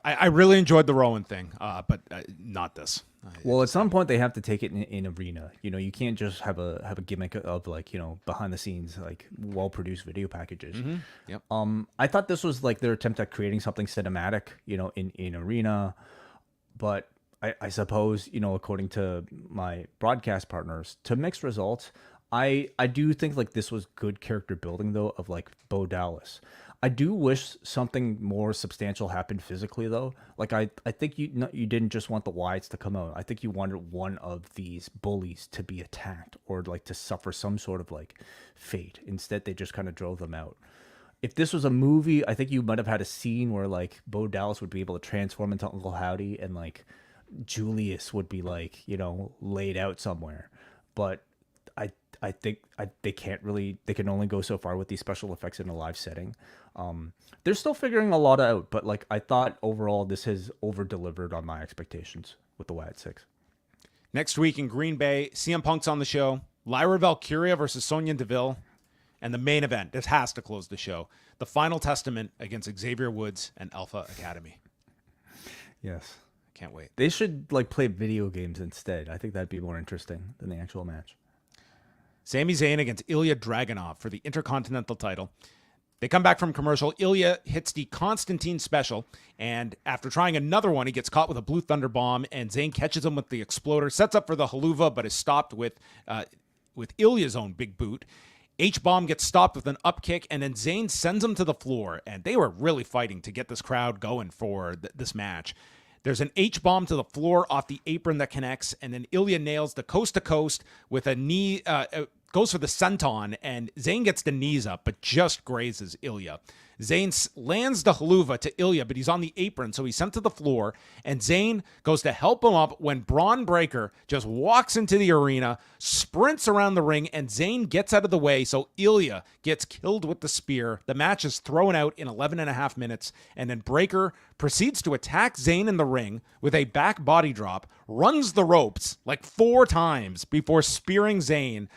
I really enjoyed the Rowan thing, but not this. Well, at some point they have to take it in arena. You know, you can't just have a gimmick of, like, you know, behind the scenes, like, well-produced video packages. Mm-hmm. Yep. I thought this was like their attempt at creating something cinematic, you know, in arena. But I suppose, you know, according to my broadcast partners, to mixed results. I do think, like, this was good character building, though, of, like, Bo Dallas. I do wish something more substantial happened physically, though. Like, I think you didn't just want the Wyatts to come out. I think you wanted one of these bullies to be attacked or, like, to suffer some sort of, like, fate. Instead, they just kind of drove them out. If this was a movie, I think you might have had a scene where, like, Bo Dallas would be able to transform into Uncle Howdy and, like, Julius would be, like, you know, laid out somewhere. But I think they can't really, they can only go so far with these special effects in a live setting. They're still figuring a lot out, but, like, I thought overall this has over-delivered on my expectations with the Wyatt 6. Next week in Green Bay, CM Punk's on the show. Lyra Valkyria versus Sonya and Deville. And the main event, this has to close the show, the Final Testament against Xavier Woods and Alpha Academy. Yes. Can't wait. They should, like, play video games instead. I think that'd be more interesting than the actual match. Sami Zayn against Ilja Dragunov for the Intercontinental title. They come back from commercial. Ilja hits the Constantine special, and after trying another one, he gets caught with a Blue Thunder bomb, and Zayn catches him with the exploder, sets up for the haluva, but is stopped with Ilja's own big boot. H-bomb gets stopped with an upkick, and then Zayn sends him to the floor, and they were really fighting to get this crowd going for this match. There's an H-bomb to the floor off the apron that connects, and then Ilja nails the coast-to-coast with a knee, goes for the senton, and Zayn gets the knees up, but just grazes Ilja. Zayn lands the haluva to Ilja, but he's on the apron, so he's sent to the floor, and Zayn goes to help him up when Braun Breaker just walks into the arena, sprints around the ring, and Zayn gets out of the way, so Ilja gets killed with the spear. The match is thrown out in 11 and a half minutes, and then Breaker proceeds to attack Zayn in the ring with a back body drop, runs the ropes like 4 times before spearing Zayn.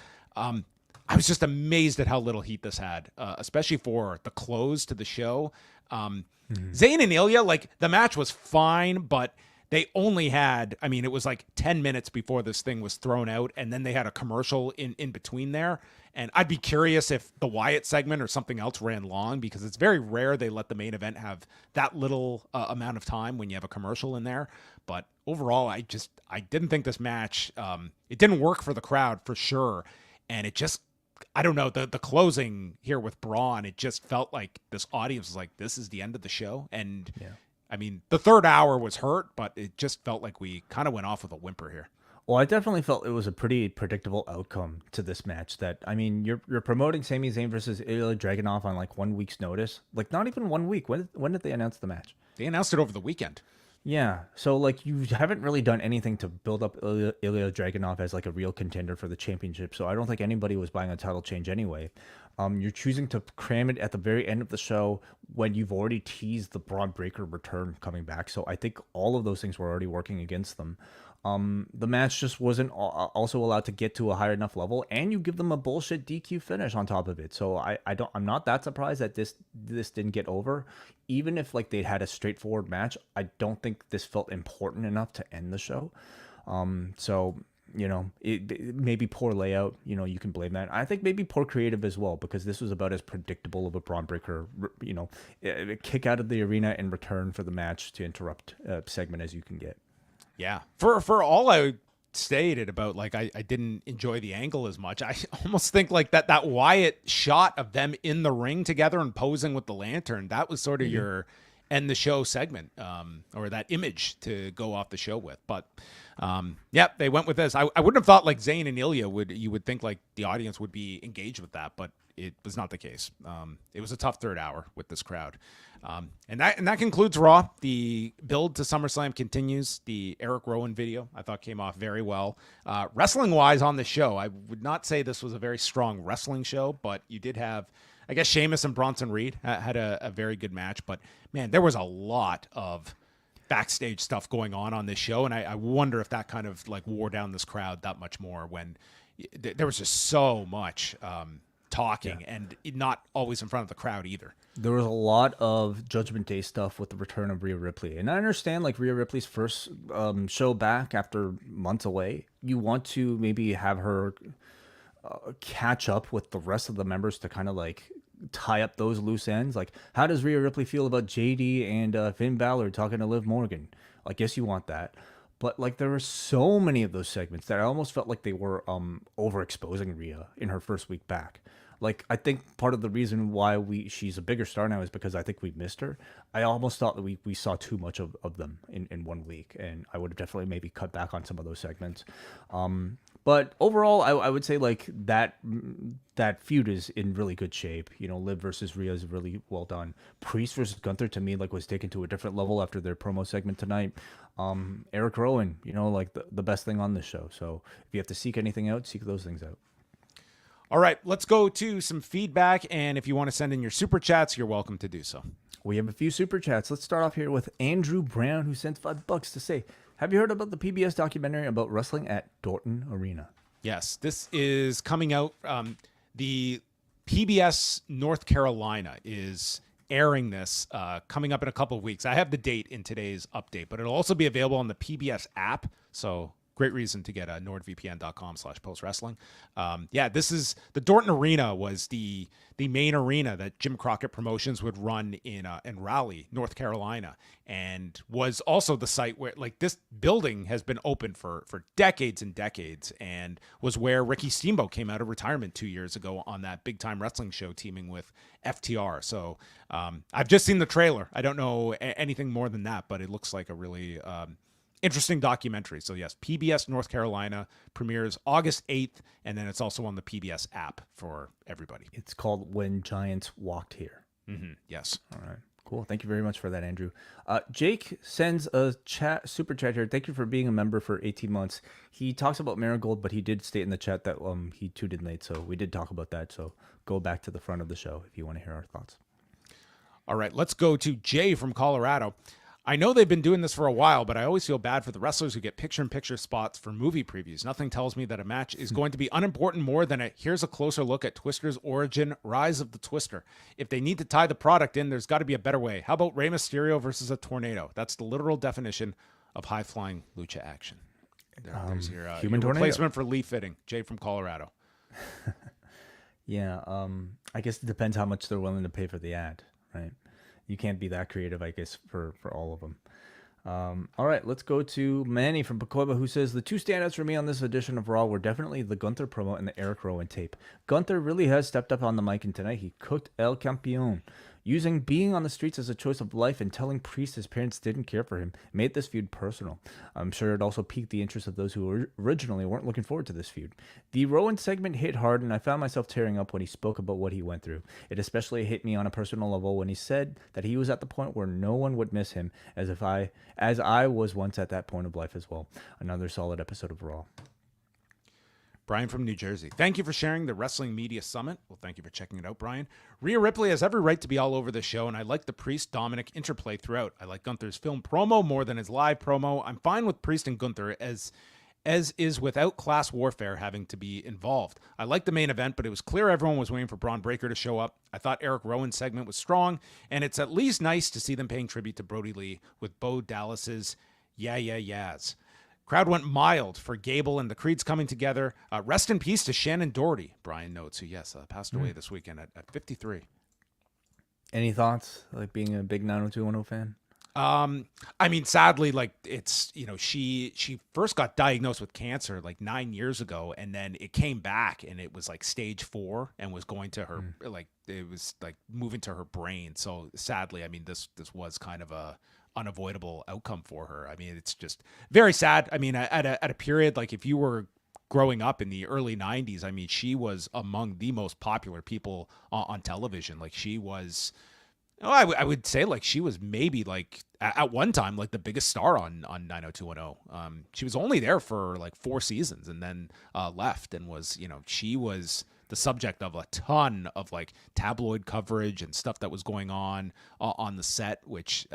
I was just amazed at how little heat this had, especially for the close to the show. Zayn and Ilja, like, the match was fine, but they only had, I mean, it was like 10 minutes before this thing was thrown out, and then they had a commercial in between there. And I'd be curious if the Wyatt segment or something else ran long, because it's very rare they let the main event have that little amount of time when you have a commercial in there. But overall, I didn't think this match, it didn't work for the crowd for sure. And it just, I don't know, the closing here with Braun, it just felt like this audience was like, this is the end of the show. And I mean, the third hour was hurt, but it just felt like we kind of went off with a whimper here. Well, I definitely felt it was a pretty predictable outcome to this match. That, I mean, you're promoting Sami Zayn versus Ilja Dragunov on like 1 week's notice. Like, not even 1 week. When did they announce the match? They announced it over the weekend. Yeah, so like you haven't really done anything to build up Ilja Dragunov as like a real contender for the championship. So I don't think anybody was buying a title change anyway. You're choosing to cram it at the very end of the show when you've already teased the Braun Breaker return coming back. So I think all of those things were already working against them. The match just wasn't also allowed to get to a high enough level, and you give them a bullshit DQ finish on top of it. So I'm not that surprised that this didn't get over. Even if like they'd had a straightforward match, I don't think this felt important enough to end the show. So, you know, it maybe poor layout, you know, you can blame that. I think maybe poor creative as well, because this was about as predictable of a Braun Breaker, you know, kick out of the arena in return for the match to interrupt segment as you can get. Yeah. For all I stated about, like, I didn't enjoy the angle as much. I almost think like that Wyatt shot of them in the ring together and posing with the lantern, that was sort of your end the show segment, or that image to go off the show with. But yeah, they went with this. I wouldn't have thought like Zayn and Ilja you would think like the audience would be engaged with that, but it was not the case. It was a tough third hour with this crowd. And that concludes Raw. The build to SummerSlam continues. The Erick Rowan video, I thought, came off very well. Wrestling-wise on the show, I would not say this was a very strong wrestling show, but you did have, I guess, Sheamus and Bronson Reed had a very good match. But, man, there was a lot of backstage stuff going on this show, and I wonder if that kind of, like, wore down this crowd that much more when there was just so much talking, and not always in front of the crowd either. There was a lot of Judgment Day stuff with the return of Rhea Ripley. And I understand, like, Rhea Ripley's first show back after months away. You want to maybe have her catch up with the rest of the members to kind of, like, tie up those loose ends. Like, how does Rhea Ripley feel about JD and Finn Balor talking to Liv Morgan? I guess you want that. But, like, there were so many of those segments that I almost felt like they were overexposing Rhea in her first week back. Like, I think part of the reason why she's a bigger star now is because I think we missed her. I almost thought that we saw too much of them in 1 week, and I would have definitely maybe cut back on some of those segments. But overall, I would say, like, that feud is in really good shape. You know, Liv versus Rhea is really well done. Priest versus Gunther, to me, like, was taken to a different level after their promo segment tonight. Erick Rowan, you know, like, the best thing on this show. So if you have to seek anything out, seek those things out. All right, let's go to some feedback, and if you want to send in your super chats, you're welcome to do so. We have a few super chats. Let's start off here with Andrew Brown, who sent $5 to say, have you heard about the PBS documentary about wrestling at Dayton Arena? Yes, this is coming out. The PBS North Carolina is airing this coming up in a couple of weeks. I have the date in today's update, but it'll also be available on the PBS app, so great reason to get nordvpn.com/postwrestling. Yeah, this is the Dayton Arena was the main arena that Jim Crockett Promotions would run in Raleigh, North Carolina, and was also the site where, like, this building has been open for decades and decades, and was where Ricky Steamboat came out of retirement 2 years ago on that big time wrestling show teaming with FTR. So I've just seen the trailer. I don't know anything more than that, but it looks like a really interesting documentary. So yes, PBS North Carolina premieres August 8th, and then it's also on the PBS app for everybody. It's called When Giants Walked Here. Mm-hmm. Yes. All right. Cool. Thank you very much for that, Andrew. Jake sends a super chat here. Thank you for being a member for 18 months. He talks about Marigold, but he did state in the chat that he tuned in late, so we did talk about that. So go back to the front of the show if you want to hear our thoughts. All right, let's go to Jay from Colorado. I know they've been doing this for a while, but I always feel bad for the wrestlers who get picture-in-picture spots for movie previews. Nothing tells me that a match is going to be unimportant more than here's a closer look at Twister's origin, Rise of the Twister. If they need to tie the product in, there's got to be a better way. How about Rey Mysterio versus a tornado? That's the literal definition of high-flying lucha action. There's your human tornado replacement for Lee Fitting, Jay from Colorado. Yeah, I guess it depends how much they're willing to pay for the ad, right? You can't be that creative, I guess, for all of them. All right, let's go to Manny from Pacoima, who says, the two standouts for me on this edition of Raw were definitely the Gunther promo and the Erick Rowan tape. Gunther really has stepped up on the mic, and tonight he cooked El Campeon. Using being on the streets as a choice of life and telling Priest his parents didn't care for him made this feud personal. I'm sure it also piqued the interest of those who originally weren't looking forward to this feud. The Rowan segment hit hard, and I found myself tearing up when he spoke about what he went through. It especially hit me on a personal level when he said that he was at the point where no one would miss him, as I was once at that point of life as well. Another solid episode of Raw. Brian from New Jersey. Thank you for sharing the Wrestling Media Summit. Well, thank you for checking it out, Brian. Rhea Ripley has every right to be all over the show, and I like the Priest-Dominic interplay throughout. I like Gunther's film promo more than his live promo. I'm fine with Priest and Gunther as is without class warfare having to be involved. I like the main event, but it was clear everyone was waiting for Braun Breaker to show up. I thought Erick Rowan's segment was strong, and it's at least nice to see them paying tribute to Brody Lee with Bo Dallas's yeah. Crowd went mild for Gable and the Creeds coming together. Rest in peace to Shannon Doherty, Brian notes, who, passed away this weekend at 53. Any thoughts, like being a big 90210 fan? I mean, sadly, like it's, she first got diagnosed with cancer like 9 years ago, and then it came back and it was like stage 4 and was going to her, like it was like moving to her brain. So sadly, I mean, this was kind of a unavoidable outcome for her. I mean, it's just very sad. I mean, at a period, like if you were growing up in the early 90s, I mean, she was among the most popular people on television. Like she was, I would say like she was maybe like at one time, like the biggest star on 90210. She was only there for like 4 seasons and then left and was, she was the subject of a ton of like tabloid coverage and stuff that was going on the set, which,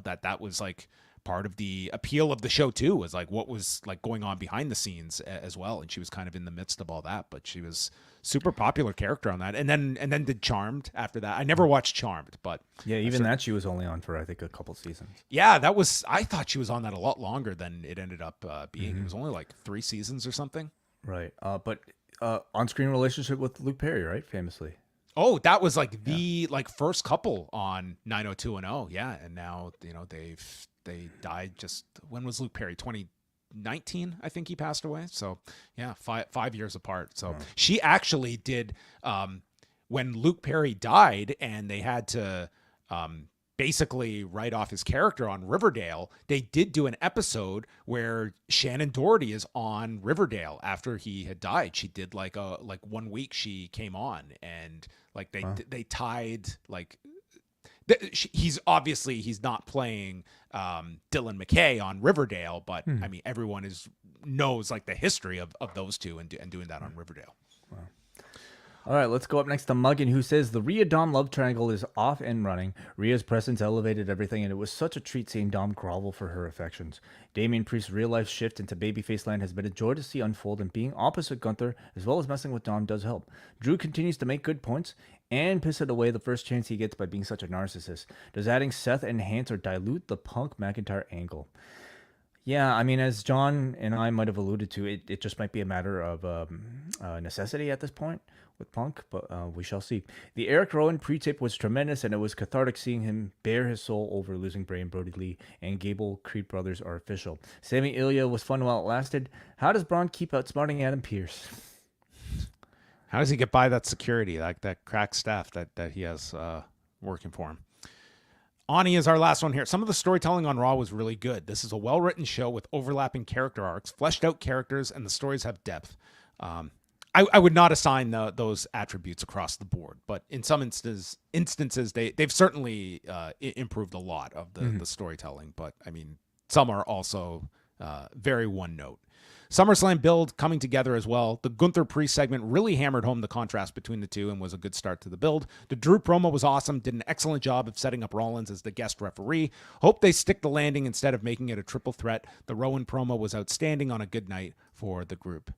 that was like part of the appeal of the show too, was like what was like going on behind the scenes as well. And she was kind of in the midst of all that, but she was super popular character on that. And then did Charmed after that. I never watched Charmed, but yeah, even that she was only on for, I think, a couple seasons. Yeah, I thought she was on that a lot longer than it ended up being. It was only like 3 seasons or something. Right. But on-screen relationship with Luke Perry, right? Famously. Oh, that was like the first couple on 90210. Yeah. And now, they died just, when was Luke Perry? 2019, I think he passed away. So yeah, 5 years apart. So she actually did, when Luke Perry died and they had to, basically write off his character on Riverdale, they did do an episode where Shannon Doherty is on Riverdale after he had died. She did like 1 week she came on, and like they tied like he's not playing Dylan McKay on Riverdale, but I mean everyone knows like the history of those two and doing that on Riverdale. Wow. All right, let's go up next to Muggin, who says the Rhea Dom love triangle is off and running. Rhea's presence elevated everything, and it was such a treat seeing Dom grovel for her affections. Damian Priest's real-life shift into babyface land has been a joy to see unfold, and being opposite Gunther, as well as messing with Dom, does help. Drew continues to make good points and piss it away the first chance he gets by being such a narcissist. Does adding Seth enhance or dilute the Punk McIntyre angle? Yeah, I mean, as John and I might have alluded to, it just might be a matter of necessity at this point with Punk, but we shall see. The Erick Rowan pre-tape was tremendous, and it was cathartic seeing him bare his soul over losing Bray and Brody Lee, and Gable Creed brothers are official. Sami Ilja was fun while it lasted. How does Braun keep outsmarting Adam Pearce? How does he get by that security, like that crack staff that he has working for him? Ani is our last one here. Some of the storytelling on Raw was really good. This is a well-written show with overlapping character arcs, fleshed out characters, and the stories have depth. I would not assign those attributes across the board, but in some instances they've certainly improved a lot of the storytelling. But I mean, some are also very one note. SummerSlam build coming together as well. The Gunther Priest segment really hammered home the contrast between the two and was a good start to the build. The Drew promo was awesome, did an excellent job of setting up Rollins as the guest referee. Hope they stick the landing instead of making it a triple threat. The Rowan promo was outstanding on a good night for the group.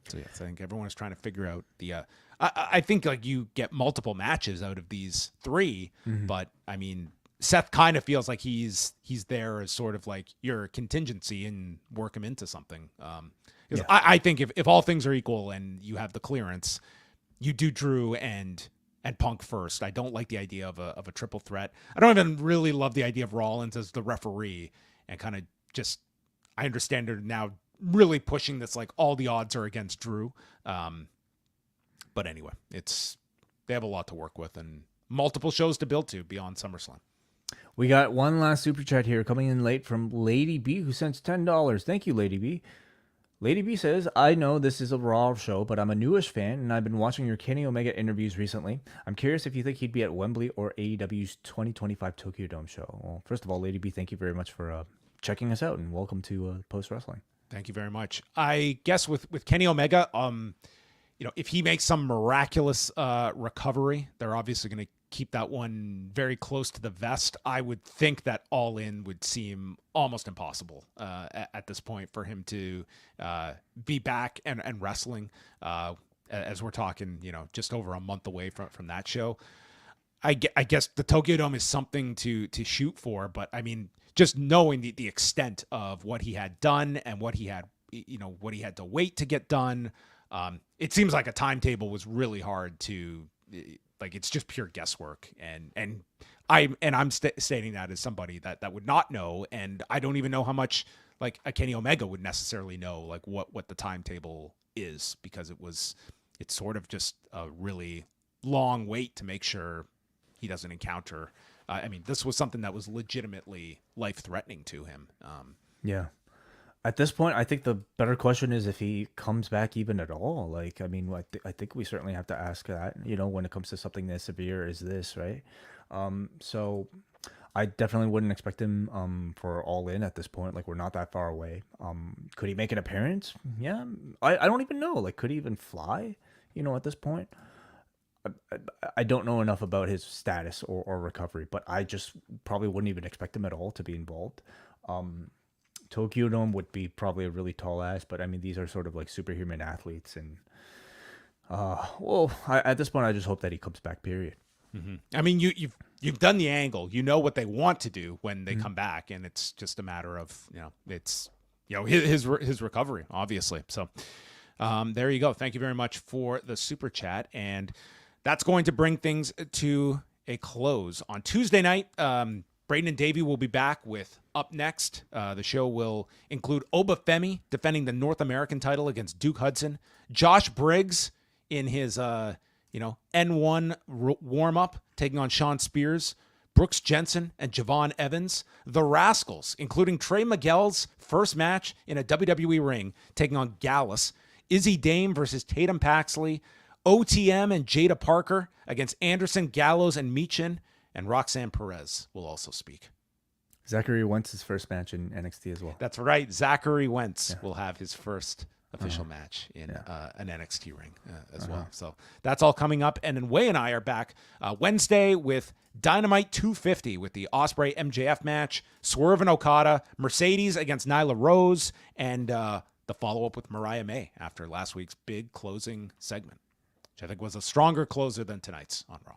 So yes, I think everyone is trying to figure out the. I think like you get multiple matches out of these three, but I mean Seth kind of feels like he's there as sort of like your contingency and work him into something. I think if all things are equal and you have the clearance, you do Drew and Punk first. I don't like the idea of a triple threat. I don't even really love the idea of Rollins as the referee and kind of just. I understand they're now really pushing this like all the odds are against Drew. But anyway, they have a lot to work with and multiple shows to build to beyond SummerSlam. We got one last super chat here coming in late from Lady B, who sends $10. Thank you, Lady B. Lady B says, I know this is a Raw show, but I'm a newish fan, and I've been watching your Kenny Omega interviews recently. I'm curious if you think he'd be at Wembley or AEW's 2025 Tokyo Dome show. Well, first of all, Lady B, thank you very much for checking us out, and welcome to Post Wrestling. Thank you very much. I guess with Kenny Omega, if he makes some miraculous recovery, they're obviously going to keep that one very close to the vest. I would think that All In would seem almost impossible at this point for him to be back and wrestling as we're talking, just over a month away from that show. I guess the Tokyo Dome is something to shoot for, but I mean, just knowing the extent of what he had done and what he had, what he had to wait to get done, it seems like a timetable was really hard to. Like it's just pure guesswork, and I'm stating that as somebody that would not know, and I don't even know how much like a Kenny Omega would necessarily know like what the timetable is, because it's sort of just a really long wait to make sure he doesn't encounter. I mean, this was something that was legitimately life threatening to him. Yeah. At this point, I think the better question is if he comes back even at all. Like, I mean, I think we certainly have to ask that, when it comes to something as severe as this, right? So I definitely wouldn't expect him for All In at this point. Like, we're not that far away. Could he make an appearance? Yeah. I don't even know. Like, could he even fly, at this point? I don't know enough about his status or recovery, but I just probably wouldn't even expect him at all to be involved. Tokyo Dome would be probably a really tall ask, but I mean, these are sort of like superhuman athletes, and at this point, I just hope that he comes back. Period. Mm-hmm. I mean, you've done the angle. You know what they want to do when they come back, and it's just a matter of his recovery, obviously. So there you go. Thank you very much for the super chat, and that's going to bring things to a close on Tuesday night. Braden and Davey will be back with Up Next. The show will include Obafemi defending the North American title against Duke Hudson. Josh Briggs in his, N1 warm-up taking on Sean Spears. Brooks Jensen and Javon Evans. The Rascals, including Trey Miguel's first match in a WWE ring, taking on Gallus. Izzy Dame versus Tatum Paxley. OTM and Jada Parker against Anderson, Gallows, and Meechin. And Roxanne Perez will also speak. Zachary Wentz's first match in NXT as well. That's right. Zachary Wentz will have his first official match in an NXT ring as well. So that's all coming up. And then Way and I are back Wednesday with Dynamite 250 with the Ospreay MJF match, Swerve and Okada, Mercedes against Nyla Rose, and the follow-up with Mariah May after last week's big closing segment, which I think was a stronger closer than tonight's on Raw.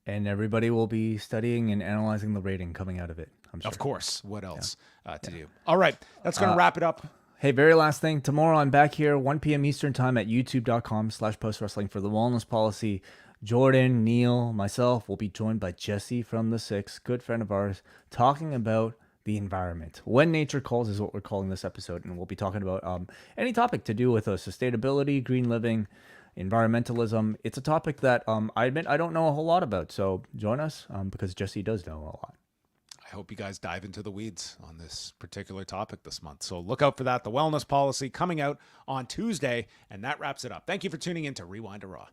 And everybody will be studying and analyzing the rating coming out of it, I'm sure. Of course. What else to do? All right. That's going to wrap it up. Hey, very last thing. Tomorrow I'm back here, 1 p.m. Eastern time at youtube.com/postwrestling for the Wellness Policy. Jordan, Neil, myself will be joined by Jesse from The Six, good friend of ours, talking about the environment. When Nature Calls is what we're calling this episode, and we'll be talking about any topic to do with sustainability, green living, environmentalism. It's a topic that I admit I don't know a whole lot about. So join us because Jesse does know a lot. I hope you guys dive into the weeds on this particular topic this month. So look out for that. The wellness policy coming out on Tuesday, and that wraps it up. Thank you for tuning in to Rewind to Raw.